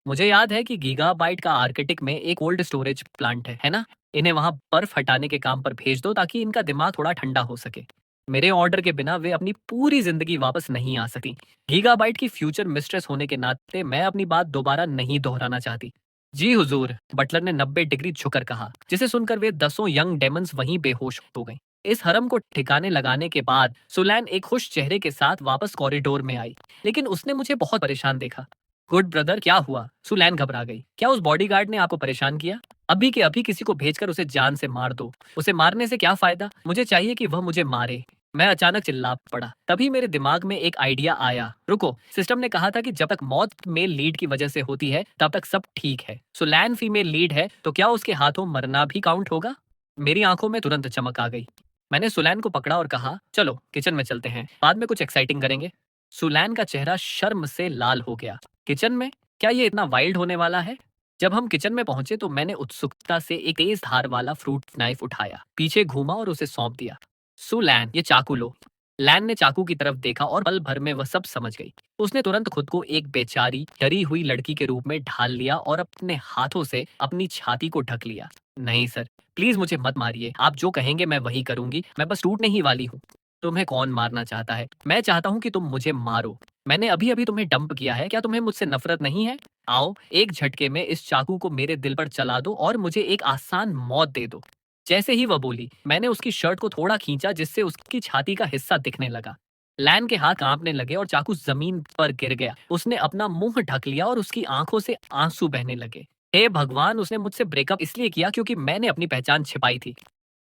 मुझे याद है कि गीगाबाइट का आर्कटिक में एक कोल्ड स्टोरेज प्लांट है ना? इन्हें वहां बर्फ हटाने के काम पर भेज दो ताकि इनका दिमाग थोड़ा ठंडा हो सके। मेरे ऑर्डर के बिना वे अपनी पूरी जिंदगी वापस नहीं आ सकती। गीगाबाइट की फ्यूचर मिस्ट्रेस होने के नाते मैं अपनी बात दोबारा नहीं दोहराना चाहती। जी हुजूर, बटलर ने 90 डिग्री झुककर कहा, जिसे सुनकर वे 10 यंग डेमंस वहीं बेहोश हो गए। इस हरम को ठिकाने लगाने के बाद सुलैन एक खुश चेहरे के साथ वापस कॉरिडोर में आई, लेकिन उसने मुझे बहुत परेशान देखा। गुड ब्रदर, क्या हुआ? सुलैन घबरा गई। क्या उस बॉडीगार्ड ने आपको परेशान किया? अभी के अभी किसी को भेजकर उसे जान से मार दो। उसे मारने से क्या फायदा? मुझे चाहिए कि वह मुझे मारे। मैं अचानक चिल्ला पड़ा। तभी मेरे दिमाग में एक आइडिया आया। रुको, सिस्टम ने कहा था कि जब तक मौत मेल लीड की वजह से होती है तब तक सब ठीक है। सुलैन फीमेल लीड है तो क्या उसके हाथों मरना भी काउंट होगा? मेरी आंखों में तुरंत चमक आ गई। मैंने सुलैन को पकड़ा और कहा, चलो किचन में चलते हैं, बाद में कुछ एक्साइटिंग करेंगे। सुलैन का चेहरा शर्म से लाल हो गया। किचन में? क्या ये इतना वाइल्ड होने वाला है? जब हम किचन में पहुंचे तो मैंने उत्सुकता से एक तेज धार वाला फ्रूट नाइफ उठाया, पीछे घूमा और उसे सौंप दिया। सुलैन, ये चाकू लो। लैन ने चाकू की तरफ देखा और पल भर में वह सब समझ गई। उसने तुरंत खुद को एक बेचारी डरी हुई लड़की के रूप में ढाल लिया और अपने हाथों से अपनी छाती को ढक लिया। नहीं सर, प्लीज मुझे मत मारिए। आप जो कहेंगे मैं वही करूंगी। मैं बस टूटने ही वाली हूँ। तुम्हें कौन मारना चाहता है? मैं चाहता हूँ कि तुम मुझे मारो। मैंने अभी अभी तुम्हें डंप किया है। क्या तुम्हें मुझसे नफरत नहीं है? आओ, एक झटके में इस चाकू को मेरे दिल पर चला दो और मुझे एक आसान मौत दे दो। जैसे ही वह बोली, मैंने उसकी शर्ट को थोड़ा खींचा जिससे उसकी छाती का हिस्सा दिखने लगा। लैन के हाथ कांपने लगे और चाकू जमीन पर गिर गया। उसने अपना मुंह ढक लिया और उसकी आंखों से आंसू बहने लगे। हे भगवान, उसने मुझसे ब्रेकअप इसलिए किया क्योंकि मैंने अपनी पहचान छिपाई थी।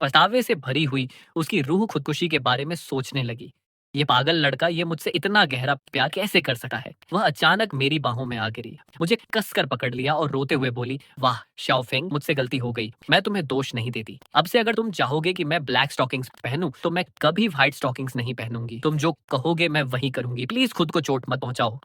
पछतावे से भरी हुई उसकी रूह खुदकुशी के बारे में सोचने लगी। ये पागल लड़का ये मुझसे इतना गहरा प्यार कैसे कर सकता है? वह अचानक मेरी बाहों में आ गिरी, मुझे कसकर पकड़ लिया और रोते हुए बोली, वाह शाओफेंग, मुझसे गलती हो गई। मैं तुम्हें दोष नहीं देती। अब से अगर तुम चाहोगे कि मैं ब्लैक स्टॉकिंग्स पहनूं तो मैं कभी व्हाइट स्टॉकिंग्स नहीं पहनूंगी। तुम जो कहोगे मैं वही करूंगी। प्लीज खुद को चोट मत पहुंचाओ।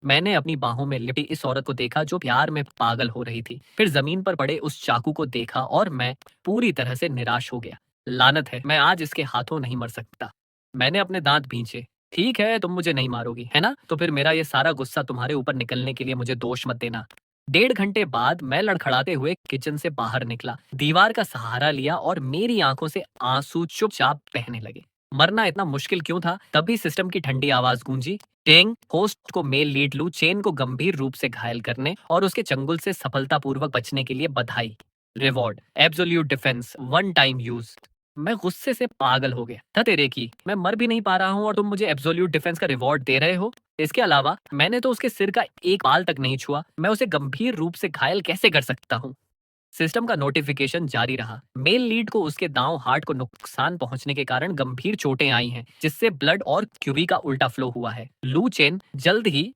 मैंने अपनी बाहों में लिपटी इस औरत को देखा जो प्यार में पागल हो रही थी। फिर जमीन पर पड़े उस चाकू को देखा और मैं पूरी तरह से निराश हो गया। लानत है, मैं आज इसके हाथों नहीं मर सकता। मैंने अपने दांत भींचे। ठीक है, तुम मुझे नहीं मारोगी, है ना? तो फिर मेरा ये सारा गुस्सा तुम्हारे ऊपर निकलने के लिए मुझे दोष मत देना। 1.5 घंटे बाद मैं लड़खड़ाते हुए किचन से बाहर निकला, दीवार का सहारा लिया और मेरी आंखों से आंसू चुपचाप बहने लगे। मरना इतना मुश्किल क्यों था? तभी सिस्टम की ठंडी आवाज गूंजी, टेंग, होस्ट को मेल लीड लू चेन को गंभीर रूप से घायल करने और उसके चंगुल से सफलतापूर्वक बचने के लिए बधाई। Reward, absolute defence, one time use. मैं गुस्से से पागल हो गया था तेरे की। मैं मर भी नहीं पा रहा हूँ और तुम मुझे एब्सोल्यूट डिफेंस का रिवॉर्ड दे रहे हो। इसके अलावा मैंने तो उसके सिर का एक बाल तक नहीं छुआ। मैं उसे गंभीर रूप से घायल कैसे कर सकता हूँ? सिस्टम का नोटिफिकेशन जारी रहा। मेल लीड को उसके दांव हार्ट को नुकसान पहुंचने के कारण गंभीर चोटें आई हैं, जिससे ब्लड और क्यूबी का उल्टा फ्लो हुआ है। लू चेन जल्द ही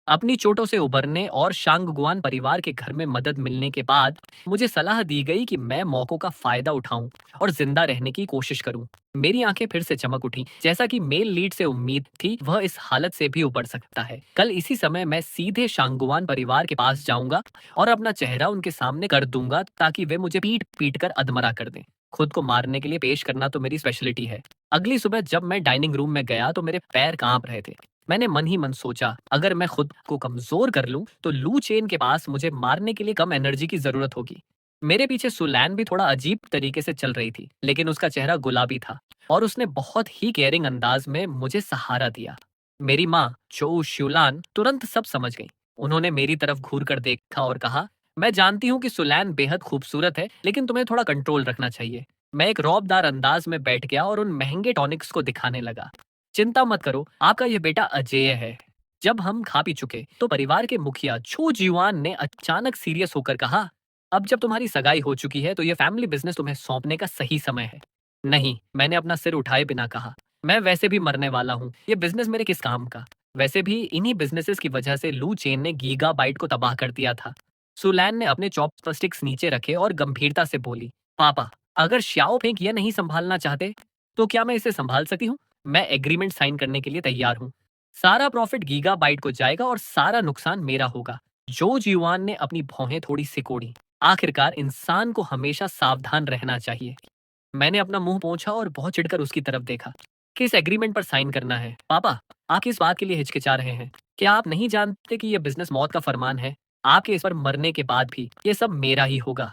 अपनी चोटों से उबरने और शांगगुआन परिवार के घर में मदद मिलने के बाद मुझे सलाह दी गई कि मैं मौकों का फायदा उठाऊं और जिंदा रहने की कोशिश करूं। मेरी आंखें फिर से चमक उठी। जैसा कि मेल लीड से उम्मीद थी, वह इस हालत से भी उबर सकता है। कल इसी समय मैं सीधे शांगगुआन परिवार के पास जाऊंगा और अपना चेहरा उनके सामने कर दूंगा ताकि वे मुझे पीट पीट कर अधमरा कर दें। खुद को मारने के लिए पेश करना तो मेरी स्पेशलिटी है। अगली सुबह जब मैं डाइनिंग रूम में गया तो मेरे पैर कांप रहे थे। मैंने मन ही मन सोचा, अगर मैं खुद को कमजोर कर लूं तो लू चेन के पास मुझे मारने के लिए कम एनर्जी की जरूरत होगी। मेरे पीछे सुलैन भी थोड़ा अजीब तरीके से चल रही थी, लेकिन उसका चेहरा गुलाबी था और उसने बहुत ही केयरिंग अंदाज में मुझे सहारा दिया। मेरी माँ चो श्यूलान तुरंत सब समझ गई। उन्होंने मेरी तरफ घूर कर देखा और कहा, मैं जानती हूँ कि सुलैन बेहद खूबसूरत है, लेकिन तुम्हें थोड़ा कंट्रोल रखना चाहिए। मैं एक रौबदार अंदाज में बैठ गया और उन महंगे टॉनिक्स को दिखाने लगा। चिंता मत करो, आपका ये बेटा अजेय है। जब हम खा पी चुके तो परिवार के मुखिया छू जीवान ने अचानक सीरियस होकर कहा, अब जब तुम्हारी सगाई हो चुकी है तो ये फैमिली बिजनेस तुम्हें सौंपने का सही समय है। नहीं, मैंने अपना सिर उठाए बिना कहा, मैं वैसे भी मरने वाला हूँ। ये बिजनेस मेरे किस काम का? वैसे भी इन्हीं बिजनेसेस की वजह से लू चेन ने गीगा बाइट को तबाह कर दिया था। सुलैन ने अपने चॉपस्टिक्स नीचे रखे और गंभीरता से बोली, पापा, अगर श्याओ फेंग ये नहीं संभालना चाहते तो क्या मैं इसे संभाल सकती हूँ? मैं एग्रीमेंट साइन करने के लिए तैयार हूँ। सारा प्रॉफिट गीगाबाइट को जाएगा और सारा नुकसान मेरा होगा। जो जीवान ने अपनी भौहें थोड़ी सिकोड़ी। आखिरकार इंसान को हमेशा सावधान रहना चाहिए। मैंने अपना मुंह पोंछा और बहुत चिढ़कर उसकी तरफ देखा। किस एग्रीमेंट पर साइन करना है? पापा, आप किस बात के लिए हिचकिचा रहे हैं? क्या आप नहीं जानते कि यह बिजनेस मौत का फरमान है? आपके इस पर मरने के बाद भी ये सब मेरा ही होगा।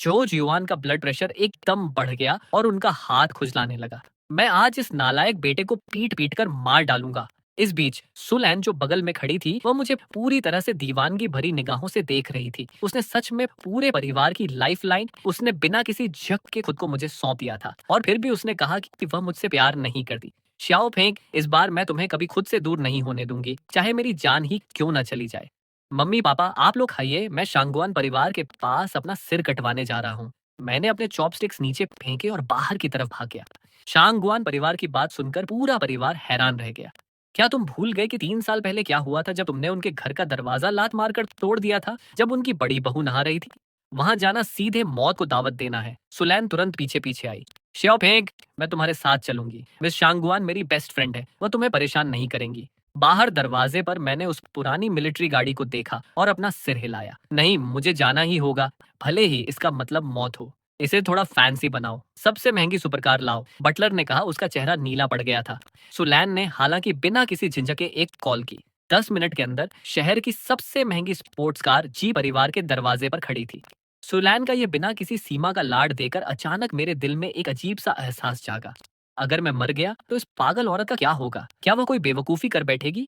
जॉर्ज युआन का ब्लड प्रेशर एकदम बढ़ गया और उनका हाथ खुजलाने लगा। मैं आज इस नालायक बेटे को पीट पीट कर मार डालूंगा। इस बीच सुलैन जो बगल में खड़ी थी वह मुझे पूरी तरह से दीवानगी भरी निगाहों से देख रही थी। उसने सच में पूरे परिवार की लाइफलाइन, उसने बिना किसी झक के खुद को मुझे सौंप दिया था और फिर भी उसने कहा कि वह मुझसे प्यार नहीं करती। श्याओ फेंग, इस बार मैं तुम्हें कभी खुद से दूर नहीं होने दूंगी, चाहे मेरी जान ही क्यों न चली जाए। मम्मी पापा आप लोग खाइए, मैं शांगवान परिवार के पास अपना सिर कटवाने जा रहा हूँ। मैंने अपने चॉपस्टिक्स नीचे फेंके और बाहर की तरफ भाग गया। शांगवान परिवार की बात सुनकर पूरा परिवार हैरान रह गया। क्या तुम भूल गए कि 3 साल पहले क्या हुआ था जब तुमने उनके घर का दरवाजा लात मारकर तोड़ दिया था जब उनकी बड़ी बहू नहा रही थी? वहां जाना सीधे मौत को दावत देना है। सुलैन तुरंत पीछे पीछे आई। श्यों फेंग, मैं तुम्हारे साथ चलूंगी। मिस शांगवान मेरी बेस्ट फ्रेंड है, वह तुम्हें परेशान नहीं करेंगी। बाहर दरवाजे पर मैंने उस पुरानी मिलिट्री गाड़ी को देखा और अपना सिर हिलाया। नहीं, मुझे जाना ही होगा, भले ही इसका मतलब मौत हो। इसे थोड़ा फैंसी बनाओ, सबसे महंगी सुपरकार लाओ, बटलर ने कहा। उसका चेहरा नीला पड़ गया था। सुलैन ने हालांकि बिना किसी झिझके एक कॉल की। 10 मिनट के अंदर शहर की सबसे महंगी स्पोर्ट्स कार जी परिवार के दरवाजे पर खड़ी थी। सुलैन का ये बिना किसी सीमा का लाड देकर अचानक मेरे दिल में एक अजीब सा एहसास जागा। अगर मैं मर गया तो इस पागल औरत का क्या होगा? क्या वह कोई बेवकूफी कर बैठेगी?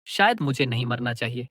शायद मुझे नहीं मरना चाहिए।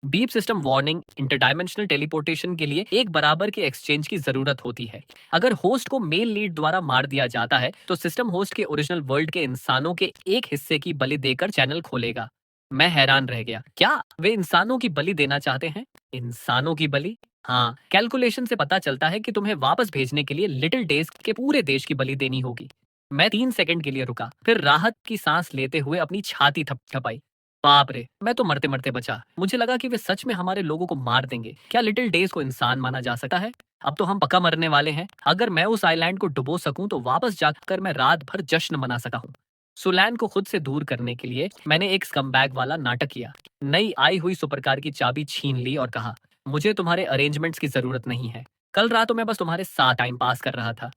बीप सिस्टम वार्निंग इंटरडायमेंशनल टेलीपोर्टेशन के लिए एक बराबर के एक्सचेंज की जरूरत होती है। अगर होस्ट को मेल लीड द्वारा मार दिया जाता है तो सिस्टम होस्ट के ओरिजिनल वर्ल्ड के इंसानों के एक हिस्से की बलि देकर चैनल खोलेगा। मैं हैरान रह गया। क्या वे इंसानों की बलि देना चाहते हैं? इंसानों की बलि? हाँ, कैलकुलेशन से पता चलता है कि तुम्हें वापस भेजने के लिए लिटिल डेज के पूरे देश की बलि देनी होगी। मैं 3 सेकंड के लिए रुका, फिर राहत की सांस लेते हुए अपनी छाती थपथपाई। बाप रे, मैं तो मरते मरते बचा। मुझे लगा कि वे सच में हमारे लोगों को मार देंगे। क्या लिटिल डेज को इंसान माना जा सकता है? अब तो हम पक्का मरने वाले हैं। अगर मैं उस आइलैंड को डुबो सकूं तो वापस जाकर मैं रात भर जश्न मना सका हूं। सुलैन को खुद से दूर करने के लिए मैंने एक स्कमबैग वाला नाटक किया। नई आई हुई सुपरकार की चाबी छीन ली और कहा, मुझे तुम्हारे अरेंजमेंट्स की जरूरत नहीं है। कल रात तो मैं बस तुम्हारे साथ टाइम पास कर रहा था।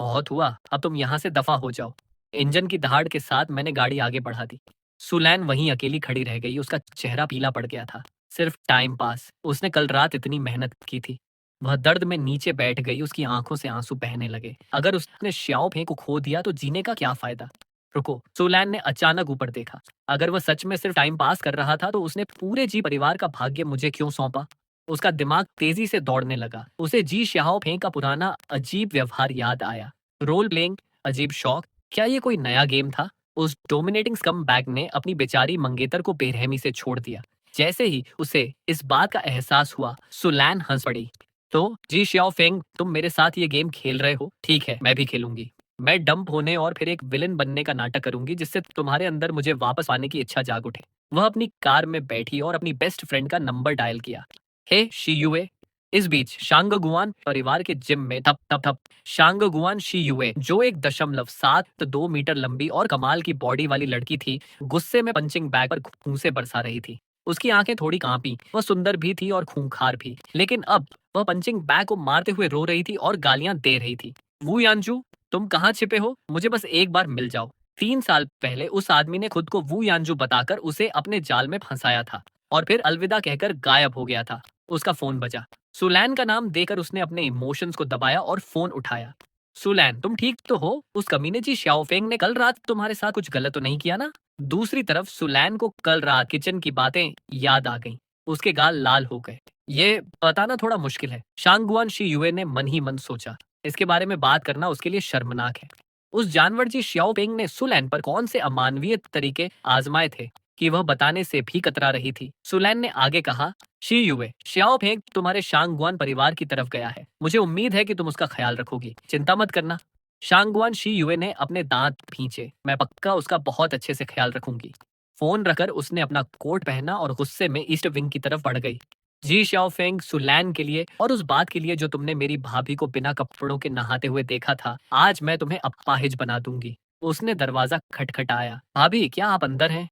बहुत हुआ, अब तुम यहाँ से दफा हो जाओ। इंजन की दहाड़ के साथ मैंने गाड़ी आगे बढ़ा दी। सुलैन वहीं अकेली खड़ी रह गई। उसका चेहरा पीला पड़ गया था। सिर्फ टाइम पास। उसने कल रात इतनी मेहनत की थी। वह दर्द में नीचे बैठ गई। उसकी आंखों से आंसू बहने लगे। अगर उसने श्याओ फें को खो दिया तो जीने का क्या फायदा? रुको, सुलैन ने अचानक ऊपर देखा। अगर वह सच में सिर्फ टाइम पास कर रहा था तो उसने पूरे जी परिवार का भाग्य मुझे क्यों सौंपा? उसका दिमाग तेजी से दौड़ने लगा। उसे जी श्याओ फें का पुराना अजीब व्यवहार याद आया। रोल प्लेइंग, अजीब शौक। क्या ये कोई नया गेम था? उस डोमिनेटिंग स्कमबैग ने अपनी बेचारी मंगेतर को बेरहमी से छोड़ दिया। जैसे ही उसे इस बात का एहसास हुआ, सुलैन हंस पड़ी। तो जी श्याओ फेंग, तुम मेरे साथ ये गेम खेल रहे हो? ठीक है, मैं भी खेलूंगी। मैं डंप होने और फिर एक विलन बनने का नाटक करूंगी जिससे तुम्हारे अंदर मुझे वापस पाने की इच्छा जाग उठे। वह अपनी कार में बैठी और अपनी बेस्ट फ्रेंड का नंबर डायल किया। हे शीयुए। इस बीच शांगगुआन परिवार के जिम में थप थप थप शांगगुआन शीयुए, जो 1.72 मीटर लंबी और कमाल की बॉडी वाली लड़की थी, गुस्से में पंचिंग बैग पर घूंसे बरसा रही थी। उसकी आंखें थोड़ी कांपी। वह सुंदर भी थी और खूंखार भी, लेकिन अब वह पंचिंग बैग को मारते हुए रो रही थी और गालियां दे रही थी। वू यानजू, तुम कहाँ छिपे हो? मुझे बस एक बार मिल जाओ। 3 साल पहले उस आदमी ने खुद को वू यानजू बताकर उसे अपने जाल में फंसाया था और फिर अलविदा कहकर गायब हो गया था। उसका फोन बजा। सुलैन का नाम देकर उसने अपने इमोशंस को दबाया और फोन उठाया। सुलैन, तुम ठीक तो हो? उस कमीने जी श्याओफेंग ने कल रात तुम्हारे साथ कुछ गलत तो नहीं किया ना? दूसरी तरफ सुलैन को कल रात किचन की बातें याद आ गईं। उसके गाल लाल हो गए। ये बताना थोड़ा मुश्किल है, शांगगुआन शी युए ने मन ही मन सोचा। इसके बारे में बात करना उसके लिए शर्मनाक है। उस जानवर जी श्याओपेंग ने सुलैन पर कौन से अमानवीय तरीके आजमाए थे कि वह बताने से भी कतरा रही थी। सुलैन ने आगे कहा, शी युए, श्याओपेंग तुम्हारे शांगगुआन परिवार की तरफ गया है। मुझे उम्मीद है कि तुम उसका ख्याल रखोगी। चिंता मत करना। शांगगुआन शी युए ने अपने दांत भींचे। मैं पक्का उसका बहुत अच्छे से ख्याल रखूंगी। फोन रखकर उसने अपना कोट पहना और गुस्से में ईस्ट विंग की तरफ बढ़ गई। जी शाओफेंग, सुलैन के लिए और उस बात के लिए जो तुमने मेरी भाभी को बिना कपड़ों के नहाते हुए देखा था, आज मैं तुम्हें अपाहिज बना दूंगी। उसने दरवाजा खटखटाया। भाभी, क्या आप अंदर हैं?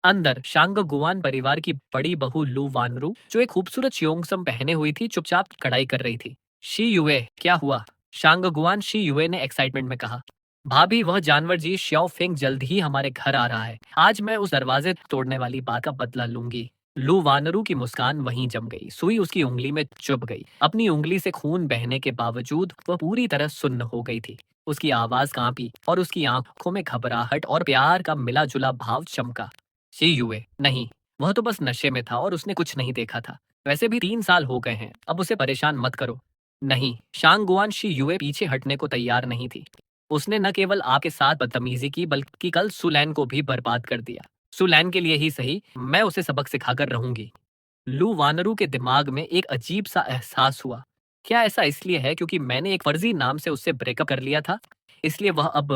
अंदर शांगगुआन परिवार की बड़ी बहू लू वानरू, जो एक खूबसूरत श्योंगसम पहने हुई थी, चुपचाप कढ़ाई कर रही थी। शी युए, क्या हुआ? शांगगुआन शी युए ने एक्साइटमेंट में कहा। भाभी, वह जानवर जी श्याओ फेंग जल्द ही हमारे घर आ रहा है। आज मैं उस दरवाजे तोड़ने वाली बात का बदला लूंगी। लू वानरू की मुस्कान वहीं जम गई। सुई उसकी उंगली में चुभ गई। अपनी उंगली से खून बहने के बावजूद वह पूरी तरह सुन्न हो गई थी। उसकी आवाज कांपी और उसकी आंखों में घबराहट और प्यार का मिला जुला भाव चमका। शी युए, नहीं, वह तो बस नशे में था और उसने कुछ नहीं देखा था। वैसे भी 3 साल हो गए हैं, अब उसे परेशान मत करो। नहीं, शांगगुआन शी युए पीछे हटने को तैयार नहीं थी। उसने न केवल आपके साथ बदतमीजी की बल्कि कल सुलैन को भी बर्बाद कर दिया। सुलैन के लिए ही सही, मैं उसे सबक सिखाकर रहूंगी। लू वानरू के दिमाग में एक अजीब सा एहसास हुआ। क्या ऐसा इसलिए है क्योंकि मैंने एक फर्जी नाम से उससे ब्रेकअप कर लिया था? इसलिए वह अब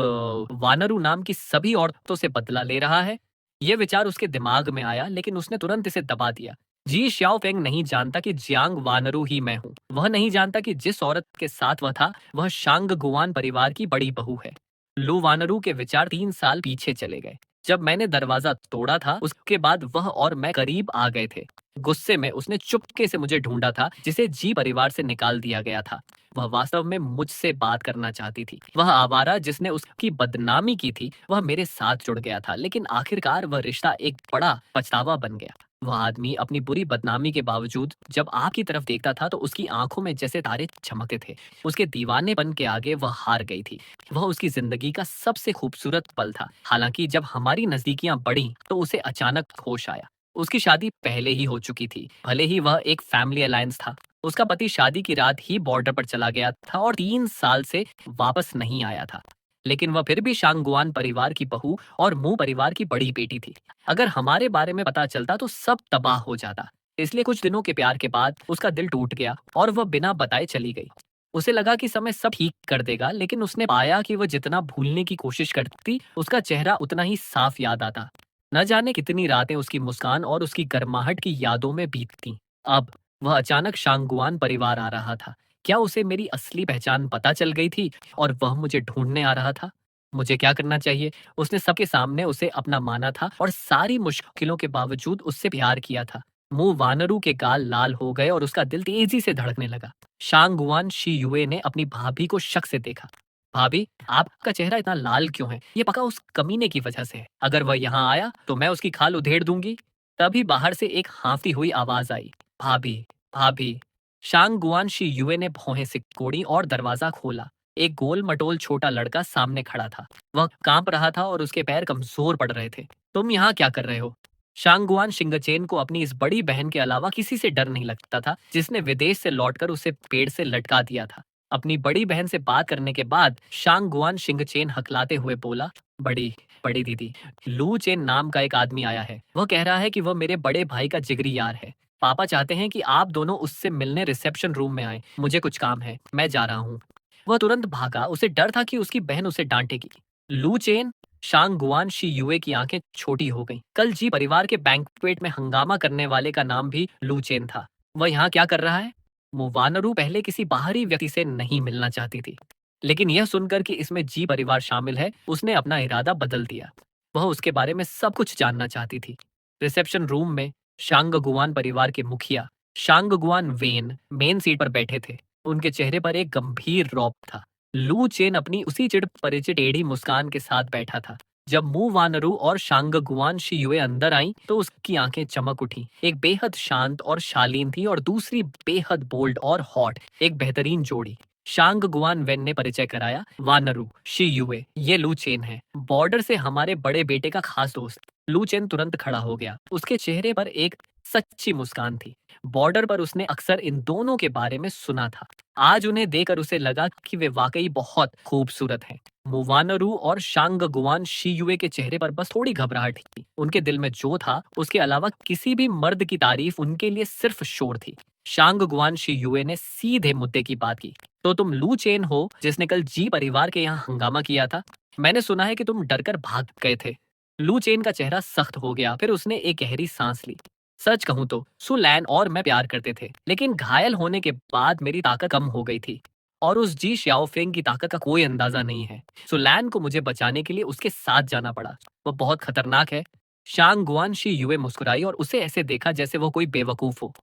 वानरू नाम की सभी औरतों से बदला ले रहा है? ये विचार उसके दिमाग में आया लेकिन उसने तुरंत इसे दबा दिया। जी श्याओ फेंग नहीं जानता कि जियांग वानरू ही मैं हूँ। वह नहीं जानता कि जिस औरत के साथ वह था वह शांग गुआन परिवार की बड़ी बहू है। लू वानरू के विचार 3 साल पीछे चले गए। जब मैंने दरवाजा तोड़ा था उसके बाद वह और मैं करीब आ गए थे। गुस्से में उसने चुपके से मुझे ढूंढा था जिसे जी परिवार से निकाल दिया गया था। वह वास्तव में मुझसे बात करना चाहती थी। वह आवारा जिसने उसकी बदनामी की थी वह मेरे साथ जुड़ गया था, लेकिन आखिरकार वह रिश्ता एक बड़ा पछतावा बन गया। वह आदमी अपनी बुरी बदनामी के बावजूद जब आपकी तरफ देखता था तो उसकी आंखों में जैसे तारे चमकते थे। उसके दीवानेपन के आगे वह हार गई थी। वह उसकी जिंदगी का सबसे खूबसूरत पल था। हालांकि जब हमारी नजदीकियां बढ़ी तो उसे अचानक होश आया। उसकी शादी पहले ही हो चुकी थी, भले ही वह एक फैमिली अलायंस था। उसका पति शादी की रात ही बॉर्डर पर चला गया था और 3 साल से वापस नहीं आया था। लेकिन वह फिर भी शांगुआन परिवार की बहू और मू परिवार की बड़ी बेटी थी। अगर हमारे बारे में पता चलता तो सब तबाह हो जाता। इसलिए कुछ दिनों के प्यार के बाद उसका दिल टूट गया और वह बिना बताए चली गई। उसे लगा कि समय सब ठीक कर देगा, लेकिन उसने पाया कि वह जितना भूलने की कोशिश करती उसका चेहरा उतना ही साफ याद आता। न जाने कितनी रातें उसकी मुस्कान और उसकी गर्माहट की यादों में बीतती। अब वह अचानक शांगुआन परिवार आ रहा था। क्या उसे मेरी असली पहचान पता चल गई थी और वह मुझे ढूंढने आ रहा था? मुझे क्या करना चाहिए? उसने सबके सामने उसे अपना माना था और सारी मुश्किलों के बावजूद उससे प्यार किया था। मुंह वानरू के गाल लाल हो गए और उसका दिल तेजी से धड़कने लगा। शांगुआन शी युए ने अपनी भाभी को शक से देखा। भाभी, आपका चेहरा इतना लाल क्यों है? ये पक्का उस कमीने की वजह से है। अगर वह यहाँ आया तो मैं उसकी खाल उधेड़ दूंगी। तभी बाहर से एक हाँफती हुई आवाज आई। भाभी, भाभी। शांगुआन शी युए ने भौहें सिकोड़ी और दरवाजा खोला। एक गोल मटोल छोटा लड़का सामने खड़ा था। वह कांप रहा था और उसके पैर कमजोर पड़ रहे थे। तुम यहाँ क्या कर रहे हो? शांगुआन शिंगचेन को अपनी इस बड़ी बहन के अलावा किसी से डर नहीं लगता था जिसने विदेश से लौटकर उसे पेड़ से लटका दिया था। अपनी बड़ी बहन से बात करने के बाद शांगुआन शिंगचेन हकलाते हुए बोला, बड़ी बड़ी दीदी, लू चेन नाम का एक आदमी आया है। वह कह रहा है कि वह मेरे बड़े भाई का जिगरी यार है। पापा चाहते हैं कि आप दोनों उससे मिलने रिसेप्शन रूम में आए। मुझे कुछ काम है, मैं जा रहा हूँ। वह तुरंत भागा। उसे डर था कि उसकी बहन उसे डांटेगी। लू चेन। शांगुआन शी युए की आंखें छोटी हो गईं। कल जी परिवार के बैंक्वेट में हंगामा करने वाले का नाम भी लू चेन था। वह यहाँ क्या कर रहा है? मुवानरू पहले किसी बाहरी व्यक्ति से नहीं मिलना चाहती थी, लेकिन यह सुनकर कि इसमें जी परिवार शामिल है उसने अपना इरादा बदल दिया। वह उसके बारे में सब कुछ जानना चाहती थी। रिसेप्शन रूम में शांगगुआन परिवार के मुखिया शांगगुआन वेन मेन सीट पर बैठे थे। उनके चेहरे पर एक गंभीर रौब था। लू चेन अपनी उसी चिड़ परिचित टेढ़ी मुस्कान के साथ बैठा था। जब मू वानरू और शांगगुआन शियुए अंदर आई तो उसकी आंखें चमक उठी। एक बेहद शांत और शालीन थी और दूसरी बेहद बोल्ड और हॉट, एक बेहतरीन जोड़ी। शांगगुआन वेन ने परिचय कराया, वानरू शियुए, ये लू चेन है, बॉर्डर से हमारे बड़े बेटे का खास दोस्त। लू चेन तुरंत खड़ा हो गया। उसके चेहरे पर एक सच्ची मुस्कान थी। बॉर्डर पर उसने अक्सर इन दोनों के बारे में सुना था। आज उन्हें देखकर उसे लगा कि वे वाकई बहुत खूबसूरत हैं। मुवानरू और शांगगुआन शियुए के चेहरे पर बस थोड़ी घबराहट थी। उनके दिल में जो था उसके अलावा किसी भी मर्द की तारीफ उनके लिए सिर्फ शोर थी। शांगगुआन शियुए ने सीधे मुद्दे की बात की। तो तुम लू चेन हो जिसने कल जी परिवार के यहाँ हंगामा किया था? मैंने सुना है कि तुम डरकर भाग गए थे। लू चेन का चेहरा सख्त हो गया। फिर उसने एक गहरी सांस ली। सच कहूं तो सुलैन और मैं प्यार करते थे, लेकिन घायल होने के बाद मेरी ताकत कम हो गई थी और उस जी श्याओफेंग की ताकत का कोई अंदाजा नहीं है। सुलैन को मुझे बचाने के लिए उसके साथ जाना पड़ा। वो बहुत खतरनाक है। शांगुआन शी युए मुस्कुराई और उसे ऐसे देखा जैसे वो कोई बेवकूफ हो।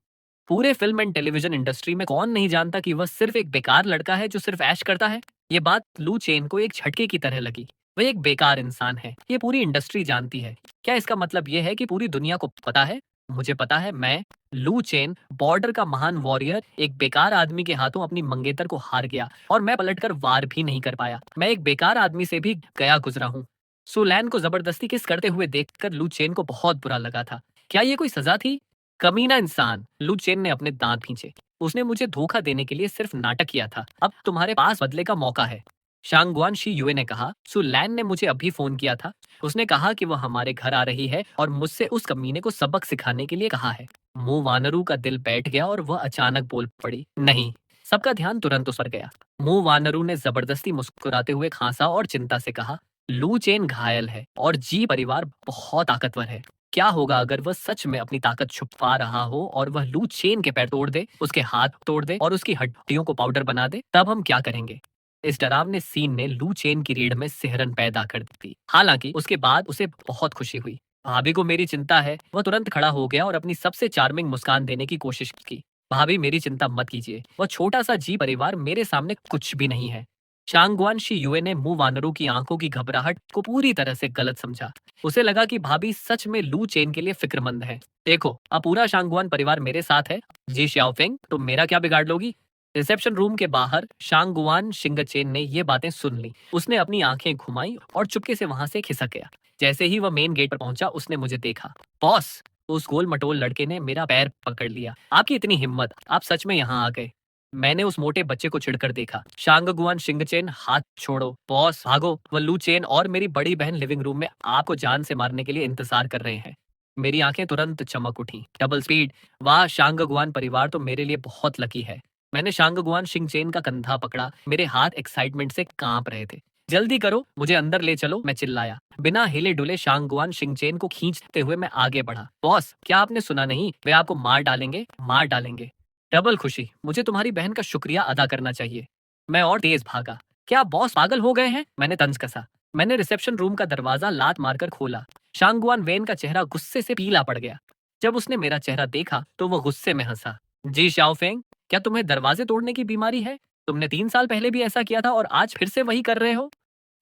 पूरे फिल्म एंड टेलीविजन इंडस्ट्री में कौन नहीं जानता कि वह सिर्फ एक बेकार लड़का है जो सिर्फ ऐश करता है। ये बात लू चेन को एक झटके की तरह लगी। वह एक बेकार इंसान है, ये पूरी इंडस्ट्री जानती है। क्या इसका मतलब यह है कि पूरी दुनिया को पता है? मुझे पता है, मैं लू चेन, बॉर्डर का महान वॉरियर, एक बेकार आदमी के हाथों अपनी मंगेतर को हार गया और मैं पलटकर वार भी नहीं कर पाया। मैं एक बेकार आदमी से भी गया गुजरा हूँ। सुलैन को जबरदस्ती किस करते हुए देखकर लू चेन को बहुत बुरा लगा था। क्या ये कोई सजा थी? कमीना इंसान, लू चेन ने अपने दांत खींचे। उसने मुझे धोखा देने के लिए सिर्फ नाटक किया था। अब तुम्हारे पास बदले का मौका है। शांगुआन शी युए ने कहा, सुलैन ने मुझे अभी फोन किया था। उसने कहा कि वह हमारे घर आ रही है और मुझसे उस कमीने को सबक सिखाने के लिए कहा है। मुंह वानरू का दिल बैठ गया और वह अचानक बोल पड़ी, नहीं। सबका ध्यान तुरंत उस पर गया। मुंह वानरू ने जबरदस्ती मुस्कुराते हुए खांसा और चिंता से कहा, लू चेन घायल है और जी परिवार बहुत ताकतवर है। क्या होगा अगर वह सच में अपनी ताकत छुपा रहा हो और वह लू चेन के पैर तोड़ दे, उसके हाथ तोड़ दे और उसकी हड्डियों को पाउडर बना दे, तब हम क्या करेंगे? इस डरावने सीन ने लू चेन की रीढ़ में सिहरन पैदा कर दी। हालांकि उसके बाद उसे बहुत खुशी हुई। भाभी को मेरी चिंता है। वह तुरंत खड़ा हो गया और अपनी सबसे चार्मिंग मुस्कान देने की कोशिश की। भाभी मेरी चिंता मत कीजिए। वह छोटा सा जी परिवार मेरे सामने कुछ भी नहीं है। शांगवान शी युए ने मुंह वानरों की आंखों की घबराहट को पूरी तरह से गलत समझा। उसे लगा कि भाभी सच में लू चेन के लिए फिक्रमंद है। देखो, अब पूरा शांगवान परिवार मेरे साथ है। जी श्याओफेंग, तुम मेरा क्या बिगाड़ लोगी? रिसेप्शन रूम के बाहर शांगुआन शिंगचेन ने ये बातें सुन ली। उसने अपनी आंखें घुमाई और चुपके से वहां से खिसक गया। जैसे ही वह मेन गेट पर पहुंचा, उसने मुझे देखा। बॉस! उस गोल मटोल लड़के ने मेरा पैर पकड़ लिया। आपकी इतनी हिम्मत, आप सच में यहाँ आ गए। मैंने उस मोटे बच्चे को चिढ़कर देखा। शांगगुआन शिंगचेन, हाथ छोड़ो। बॉस भागो। वल्लू चेन और मेरी बड़ी बहन लिविंग रूम में आपको जान से मारने के लिए इंतजार कर रहे हैं। मेरी आंखें तुरंत चमक उठी। Double speed. वाह, शांगगुआन परिवार तो मेरे लिए बहुत लकी है। मैंने शांगगुआन शिंगचेन का कंधा पकड़ा। मेरे हाथ एक्साइटमेंट से कांप रहे थे। जल्दी करो, मुझे अंदर ले चलो, मैं चिल्लाया। बिना हिले डुले शांगगुआन शिंगचेन को खींचते हुए मैं आगे बढ़ा। बॉस, क्या आपने सुना नहीं? वे आपको मार डालेंगे, मार डालेंगे। डबल खुशी, मुझे तुम्हारी बहन का शुक्रिया अदा करना चाहिए। मैं और तेज भागा। क्या बॉस पागल हो गए हैं? मैंने तंज कसा। मैंने रिसेप्शन रूम का दरवाजा लात मारकर खोला। शांगुआन वेन का चेहरा गुस्से से पीला पड़ गया। जब उसने मेरा चेहरा देखा तो वह गुस्से में हंसा। जी शाओफेंग, क्या तुम्हें दरवाजे तोड़ने की बीमारी है? तुमने 3 साल पहले भी ऐसा किया था और आज फिर से वही कर रहे हो?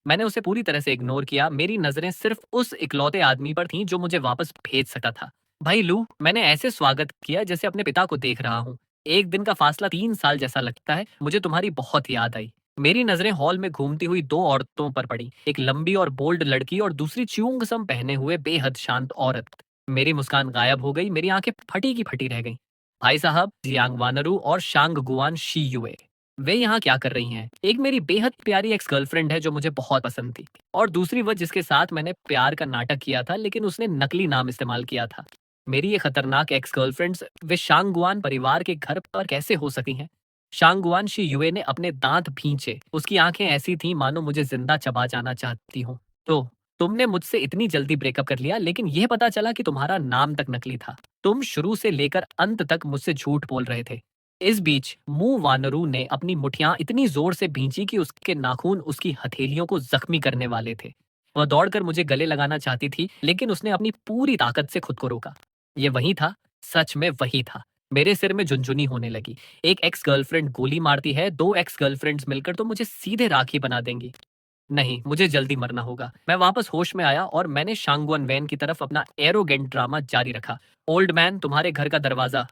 मैंने उसे पूरी तरह से इग्नोर किया। मेरी नजरें सिर्फ उस इकलौते आदमी पर थीं जो मुझे वापस भेज सकता था। भाई लू, मैंने ऐसे स्वागत किया जैसे अपने पिता को देख रहा हूँ। एक दिन का फासला 3 साल जैसा लगता है। मुझे तुम्हारी बहुत याद आई। मेरी नजरें हॉल में घूमती हुई दो औरतों पर पड़ी। एक लंबी और बोल्ड लड़की और दूसरी च्यूंगसम पहने हुए बेहद शांत औरत। मेरी मुस्कान गायब हो गई। मेरी आंखें फटी की फटी रह गईं। भाई साहब, जियांग वानरू और शांग गुआन शी युए, वे यहाँ क्या कर रही हैं? एक मेरी बेहद प्यारी एक्स गर्लफ्रेंड है जो मुझे बहुत पसंद थी, और दूसरी वह जिसके साथ मैंने प्यार का नाटक किया था लेकिन उसने नकली नाम इस्तेमाल किया था। मेरी ये खतरनाक एक्स गर्लफ्रेंड्स वे शांगुआन परिवार के घर पर कैसे हो सकी हैं? शांगुआन शी युए ने अपने दांत भींचे। उसकी आंखें ऐसी थीं मानो मुझे जिंदा चबा जाना चाहती हूँ। तो तुमने मुझसे इतनी जल्दी ब्रेकअप कर लिया, लेकिन यह पता चला कि तुम्हारा नाम तक नकली था। तुम शुरू से लेकर अंत तक मुझसे झूठ बोल रहे थे। इस बीच मुंह वानरू ने अपनी मुठियां इतनी जोर से भींची कि उसके नाखून उसकी हथेलियों को जख्मी करने वाले थे। वह दौड़कर मुझे गले लगाना चाहती थी, लेकिन उसने अपनी पूरी ताकत से खुद को रोका। ये वही था, सच में वही था। मेरे सिर में झुनझुनी होने लगी। एक एक्स गर्लफ्रेंड गोली मारती है, दो एक्स गर्लफ्रेंड्स मिलकर तो मुझे सीधे राखी बना देंगी। नहीं, मुझे जल्दी मरना होगा। मैं वापस होश में आया और मैंने शांगुअन वैन की तरफ अपना एरोगेंट ड्रामा जारी रखा। ओल्ड मैन, तुम्हारे घर का दरवाजा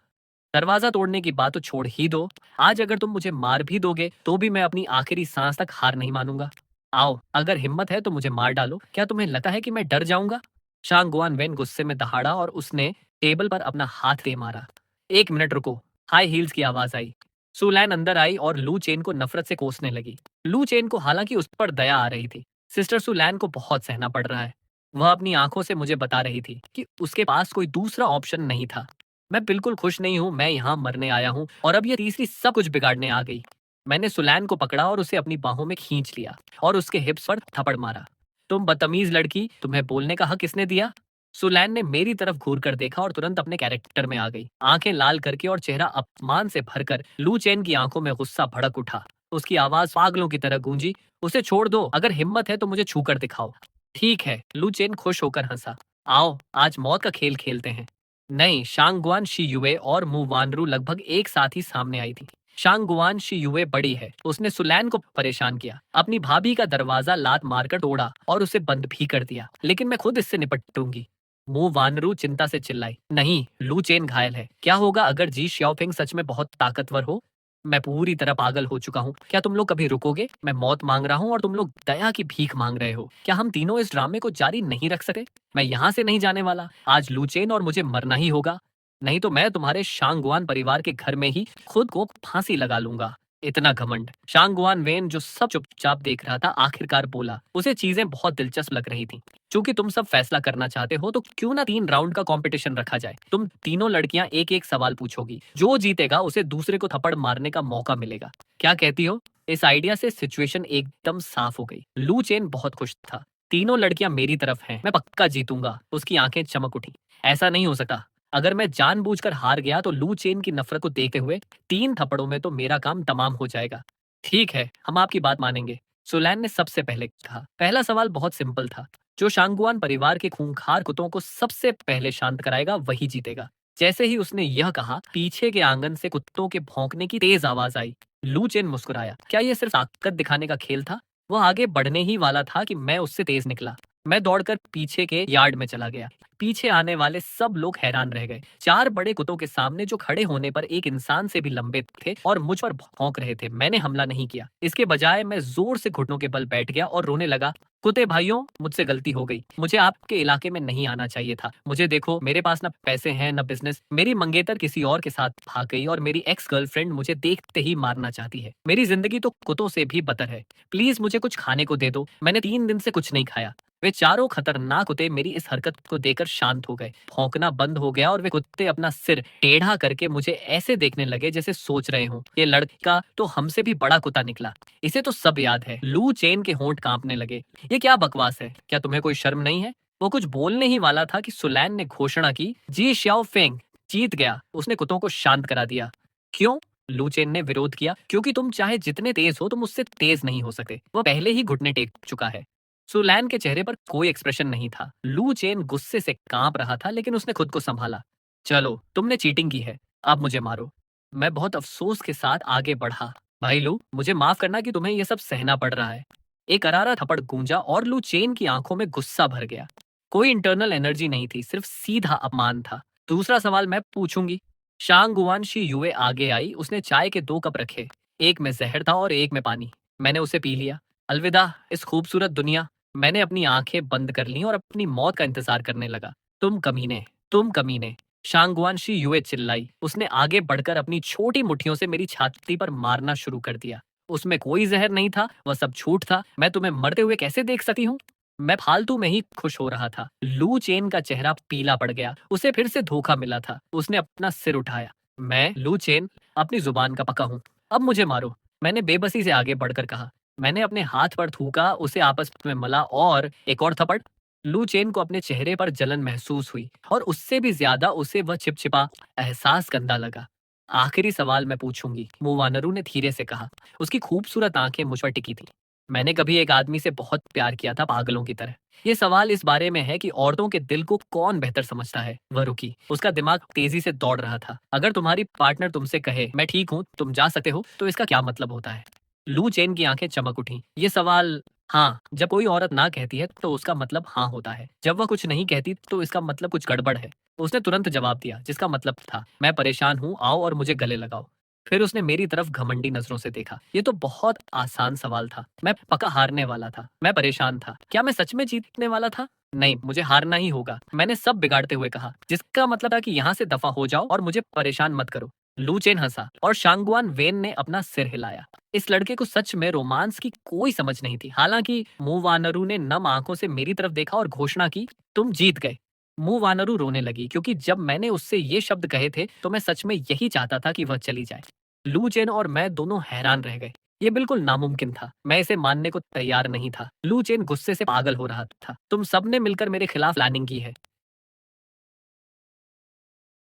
दरवाजा तोड़ने की बात तो छोड़ ही दो। आज अगर तुम मुझे मार भी दोगे तो भी मैं अपनी आखिरी सांस तक हार नहीं मानूंगा। आओ, अगर हिम्मत है तो मुझे मार डालो। क्या तुम्हें लगता है कि मैं डर जाऊंगा? शांगुआन वेन गुस्से में दहाड़ा और उसने टेबल पर अपना हाथ दे मारा। 1 मिनट रुको। हाई हील्स की आवाज आई। सुलैन अंदर आई और लू चेन को नफरत से कोसने लगी। लू चेन को हालांकि उस पर दया आ रही थी। सिस्टर सुलैन को बहुत सहना पड़ रहा है। वह अपनी आंखों से मुझे बता रही थी कि उसके पास कोई दूसरा ऑप्शन नहीं था। मैं बिल्कुल खुश नहीं हूँ। मैं यहाँ मरने आया हूँ और अब ये तीसरी सब कुछ बिगाड़ने आ गई। मैंने सुलैन को पकड़ा और उसे अपनी बाहों में खींच लिया और उसके हिप्स पर थप्पड़ मारा। तुम बदतमीज लड़की, तुम्हें बोलने का हक किसने दिया? सुलैन ने मेरी तरफ घूर कर देखा और तुरंत अपने कैरेक्टर में आ गई। आंखें लाल करके और चेहरा अपमान से भरकर लू चेन की आंखों में गुस्सा भड़क उठा। उसकी आवाज पागलों की तरह गूंजी। उसे छोड़ दो। अगर हिम्मत है तो मुझे छू कर दिखाओ। ठीक है, लू चेन खुश होकर हंसा। आओ, आज मौत का खेल खेलते हैं। नहीं, शांगुआन शी युए और मुवानरू लगभग एक साथ ही सामने आई थी। शांगुआन शी युए बड़ी है। उसने सुलैन को परेशान किया, अपनी भाभी का दरवाजा लात मारकर तोड़ा और उसे बंद भी कर दिया। लेकिन मैं खुद इससे निपटूंगी। मुंह वानरू चिंता से चिल्लाई, नहीं, लू चेन घायल है। क्या होगा अगर जी श्याओफिंग सच में बहुत ताकतवर हो? मैं पूरी तरह पागल हो चुका हूँ। क्या तुम लोग कभी रुकोगे? मैं मौत मांग रहा हूँ और तुम लोग दया की भीख मांग रहे हो। क्या हम तीनों इस ड्रामे को जारी नहीं रख सकते? मैं यहाँ से नहीं जाने वाला। आज लू चेन और मुझे मरना ही होगा। नहीं तो मैं तुम्हारे शांगुआन परिवार के घर में ही खुद को फांसी लगा लूंगा। इतना घमंड। शांगुआन वेन जो सब चुपचाप देख रहा था आखिरकार बोला, उसे चीजें बहुत दिलचस्प लग रही थी। चूंकि तुम सब फैसला करना चाहते हो तो क्यों ना 3 राउंड का कंपटीशन रखा जाए। तुम तीनों लड़कियां एक एक सवाल पूछोगी, जो जीतेगा उसे दूसरे को थप्पड़ मारने का मौका मिलेगा। क्या कहती हो? इस आइडिया से सिचुएशन एकदम साफ हो गई। लू चेन बहुत खुश था। तीनों लड़कियां मेरी तरफ हैं, मैं पक्का जीतूंगा। उसकी आंखें चमक उठी। ऐसा नहीं हो सकता। अगर मैं जानबूझकर हार गया तो लू चेन की नफरत को देखते हुए 3 थप्पड़ों में तो मेरा काम तमाम हो जाएगा। ठीक है, हम आपकी बात मानेंगे। सुलैन ने सबसे पहले कहा। पहला सवाल बहुत सिंपल था। जो शांगुआन परिवार के खूंखार कुत्तों को सबसे पहले शांत कराएगा वही जीतेगा। जैसे ही उसने यह कहा, पीछे के आंगन से कुत्तों के भौंकने की तेज आवाज आई। लू चेन मुस्कुराया। क्या यह सिर्फ ताकत दिखाने का खेल था? वह आगे बढ़ने ही वाला था कि मैं उससे तेज निकला। मैं दौड़कर पीछे के यार्ड में चला गया। पीछे आने वाले सब लोग हैरान रह गए। 4 बड़े कुत्तों के सामने जो खड़े होने पर एक इंसान से भी लंबे थे और मुझ पर भौंक रहे थे। मैंने हमला नहीं किया। इसके बजाय मैं जोर से घुटनों के बल बैठ गया और रोने लगा। कुत्ते भाइयों, मुझसे गलती हो गई। मुझे आपके इलाके में नहीं आना चाहिए था। मुझे देखो, मेरे पास ना पैसे हैं न बिजनेस। मेरी मंगेतर किसी और के साथ भाग गई और मेरी एक्स गर्लफ्रेंड मुझे देखते ही मारना चाहती है। मेरी जिंदगी तो कुत्तों से भी बदतर है। प्लीज मुझे कुछ खाने को दे दो। मैंने 3 दिन से कुछ नहीं खाया। वे चारों खतरनाक कुत्ते मेरी इस हरकत को देखकर शांत हो गए। भौंकना बंद हो गया और वे कुत्ते अपना सिर टेढ़ा करके मुझे ऐसे देखने लगे जैसे सोच रहे हों, ये लड़का तो हमसे भी बड़ा कुत्ता निकला। इसे तो सब याद है। लू चेन के होंठ कांपने लगे। ये क्या बकवास है? क्या तुम्हें कोई शर्म नहीं है? वो कुछ बोलने ही वाला था कि सुलैन ने घोषणा की, जी श्याओ फेंग जीत गया। उसने कुत्तों को शांत करा दिया। क्यों? लू चेन ने विरोध किया। क्योंकि तुम चाहे जितने तेज हो, तुम उससे तेज नहीं हो सकते। वह पहले ही घुटने टेक चुका है। सुलैन के चेहरे पर कोई एक्सप्रेशन नहीं था। लू चेन गुस्से से कांप रहा था, लेकिन उसने खुद को संभाला। चलो, तुमने चीटिंग की है। अब मुझे मारो। मैं बहुत अफसोस के साथ आगे बढ़ा। भाई लू, मुझे माफ करना कि तुम्हें यह सब सहना पड़ रहा है। एक करारा थप्पड़ गूंजा और लू चेन की आंखों में गुस्सा भर गया। कोई इंटरनल एनर्जी नहीं थी, सिर्फ सीधा अपमान था। दूसरा सवाल मैं पूछूंगी। शांग गुआन शी युए आगे आई। उसने चाय के 2 कप रखे। एक में जहर था और एक में पानी। मैंने उसे पी लिया। अलविदा इस खूबसूरत दुनिया। मैंने अपनी आंखें बंद कर लीं और अपनी मौत का इंतजार करने लगा। तुम कमीने, तुम कमीने। शांगुआन शी युए चिल्लाई। उसने आगे बढ़कर अपनी छोटी मुट्ठियों से मेरी छाती पर मारना शुरू कर दिया। उसमें कोई जहर नहीं था, वह सब झूठ था। मैं तुम्हें मरते हुए कैसे देख सकती हूँ? मैं फालतू में ही खुश हो रहा था। लू चेन का चेहरा पीला पड़ गया। उसे फिर से धोखा मिला था। उसने अपना सिर उठाया। मैं लू चेन अपनी जुबान का पका हूँ। अब मुझे मारो। मैंने बेबसी से आगे बढ़कर कहा। मैंने अपने हाथ पर थूका, उसे आपस में मला और एक और थप्पड़। लू चेन को अपने चेहरे पर जलन महसूस हुई और उससे भी ज्यादा उसे वह चिपचिपा एहसास गंदा लगा। आखिरी सवाल मैं पूछूंगी, मुवानरू ने धीरे से कहा। उसकी खूबसूरत आंखें मुझ पर टिकी थी। मैंने कभी एक आदमी से बहुत प्यार किया था, पागलों की तरह। ये सवाल इस बारे में है कि औरतों के दिल को कौन बेहतर समझता है। वह रुकी। उसका दिमाग तेजी से दौड़ रहा था। अगर तुम्हारी पार्टनर तुमसे कहे, मैं ठीक हूँ, तुम जा सकते हो, तो इसका क्या मतलब होता है? लू चेन की आंखें चमक उठी। ये सवाल, हाँ, जब कोई औरत ना कहती है तो उसका मतलब हाँ होता है। जब वह कुछ नहीं कहती तो इसका मतलब कुछ गड़बड़ है। उसने तुरंत जवाब दिया, जिसका मतलब था, मैं परेशान हूँ, आओ और मुझे गले लगाओ। फिर उसने मेरी तरफ घमंडी नजरों से देखा। ये तो बहुत आसान सवाल था। मैं पक्का हारने वाला था। मैं परेशान था। क्या मैं सच में जीतने वाला था? नहीं, मुझे हारना ही होगा। मैंने सब बिगाड़ते हुए कहा, जिसका मतलब था कि यहाँ से दफा हो जाओ और मुझे परेशान मत करो। लू चेन हंसा और शांगुआन वेन ने अपना सिर हिलाया। इस लड़के को सच में रोमांस की कोई समझ नहीं थी। हालांकि मुवानरू ने नम आंखों से मेरी तरफ देखा और घोषणा की, तुम जीत गए। मुवानरू रोने लगी, क्योंकि जब मैंने उससे ये शब्द कहे थे तो मैं सच में यही चाहता था कि वह चली जाए। लू चेन और मैं दोनों हैरान रह गए। ये बिल्कुल नामुमकिन था। मैं इसे मानने को तैयार नहीं था। लू चेन गुस्से से पागल हो रहा था। तुम सबने मिलकर मेरे खिलाफ प्लानिंग की है।